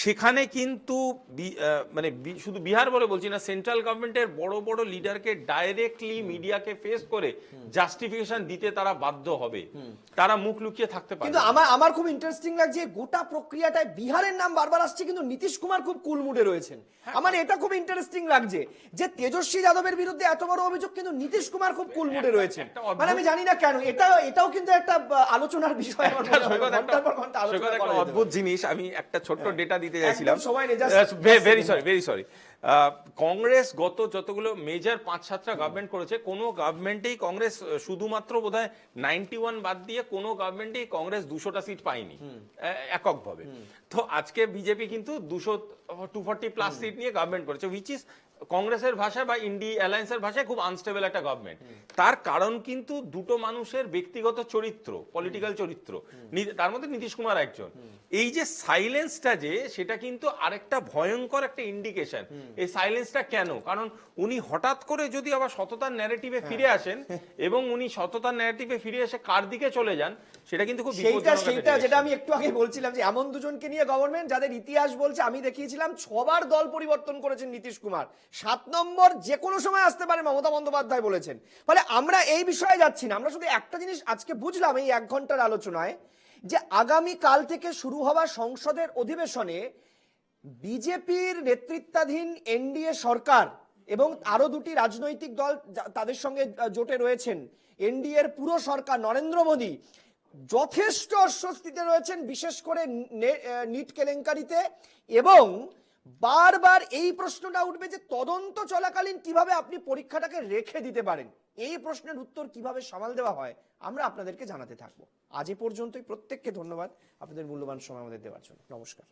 সেখানে কিন্তু মানে শুধু বিহার বলে বলছি না, সেন্ট্রাল গভর্নমেন্টের বড় বড় লিডারকে ডাইরেক্টলি মিডিয়াকে ফেস করে জাস্টিফিকেশন দিতে তারা বাধ্য হবে, তারা মুখ লুকিয়ে থাকতে পারবে। কিন্তু আমার খুব ইন্টারেস্টিং লাগছে গোটা প্রক্রিয়াটায় বিহারের নাম বারবার আসছে, কিন্তু নীতিশ কুমার খুব কুল মুডে রয়েছেন। আমার এটা খুব ইন্টারেস্টিং লাগছে যে তেজস্বী যাদবের বিরুদ্ধে এত বড় অভিযোগ, কিন্তু নীতিশ কুমার খুব কুল মুডে রয়েছেন। মানে আমি জানি না কেন, এটাও কিন্তু একটা আলোচনার বিষয়। অদ্ভুত জিনিস। আমি একটা ছোট্ট ডেটা দিতে চাইছিলাম, ভেরি সরি। কংগ্রেস গত যতগুলো মেজর 5-7টা গভর্নমেন্ট করেছে, কোনো গভর্নমেন্টেই কংগ্রেস শুধুমাত্র বোধহয় 91 বাদ দিয়ে কোনো গভর্নমেন্টেই কংগ্রেস 200টা সিট পায়নি এককভাবে। তো আজকে বিজেপি কিন্তু 240 প্লাস সিট নিয়ে গভর্নমেন্ট করেছে, হুইচ ইজ কংগ্রেসের ভাষায় বা ইন্ডি অ্যালায়েন্সের ভাষায় খুব আনস্টেবল একটা গভর্নমেন্ট। তার কারণ কিন্তু দুটো মানুষের ব্যক্তিগত চরিত্র, পলিটিক্যাল চরিত্র, তার মধ্যে নীতিশ কুমার একজন। এই যে সাইলেন্সটা, যে সেটা কিন্তু আরেকটা ভয়ঙ্কর একটা ইন্ডিকেশন। এই সাইলেন্সটা কেন? কারণ উনি হঠাৎ করে যদি আবার সততার ন্যারেটিভে ফিরে আসেন, এবং উনি সততার ন্যারেটিভে ফিরে এসে কার দিকে চলে যান, সেটা কিন্তু খুব বিপজ্জনক। সেইটা যেটা আমি একটু আগে বলছিলাম, যে এমন দুজনকে নিয়ে গভর্নমেন্ট যাদের ইতিহাস বলছে। আমি দেখিয়েছিলাম 6 বার দল পরিবর্তন করেছেন নীতিশ কুমার, 7 নম্বর যে কোনো সময় আসতে পারে মমতা বন্দ্যোপাধ্যায় বলেছেন। ফলে আমরা এই বিষয়ে যাচ্ছি না, আমরা শুধু একটা জিনিস আজকে বুঝলাম এই 1 ঘন্টার আলোচনায়, যে আগামী কাল থেকে শুরু হওয়া সংসদের অধিবেশনে বিজেপির নেতৃত্বাধীন এনডিএ সরকার এবং আরো দুটি রাজনৈতিক দল তাদের সঙ্গে জোটে রয়েছেন, এনডিএ এর পুরো সরকার, নরেন্দ্র মোদী যথেষ্ট অস্বস্তিতে রয়েছেন, বিশেষ করে নিট কেলেঙ্কারিতে। এবং বারবার এই প্রশ্নটা উঠবে যে তদন্ত চলাকালীন কিভাবে আপনি পরীক্ষাটাকে রেখে দিতে পারেন। এই প্রশ্নের উত্তর কিভাবে সামাল দেওয়া হয় আমরা আপনাদেরকে জানাতে থাকবো। আজ এ পর্যন্তই। প্রত্যেককে ধন্যবাদ আপনাদের মূল্যবান সময় আমাদের দেওয়ার জন্য। নমস্কার।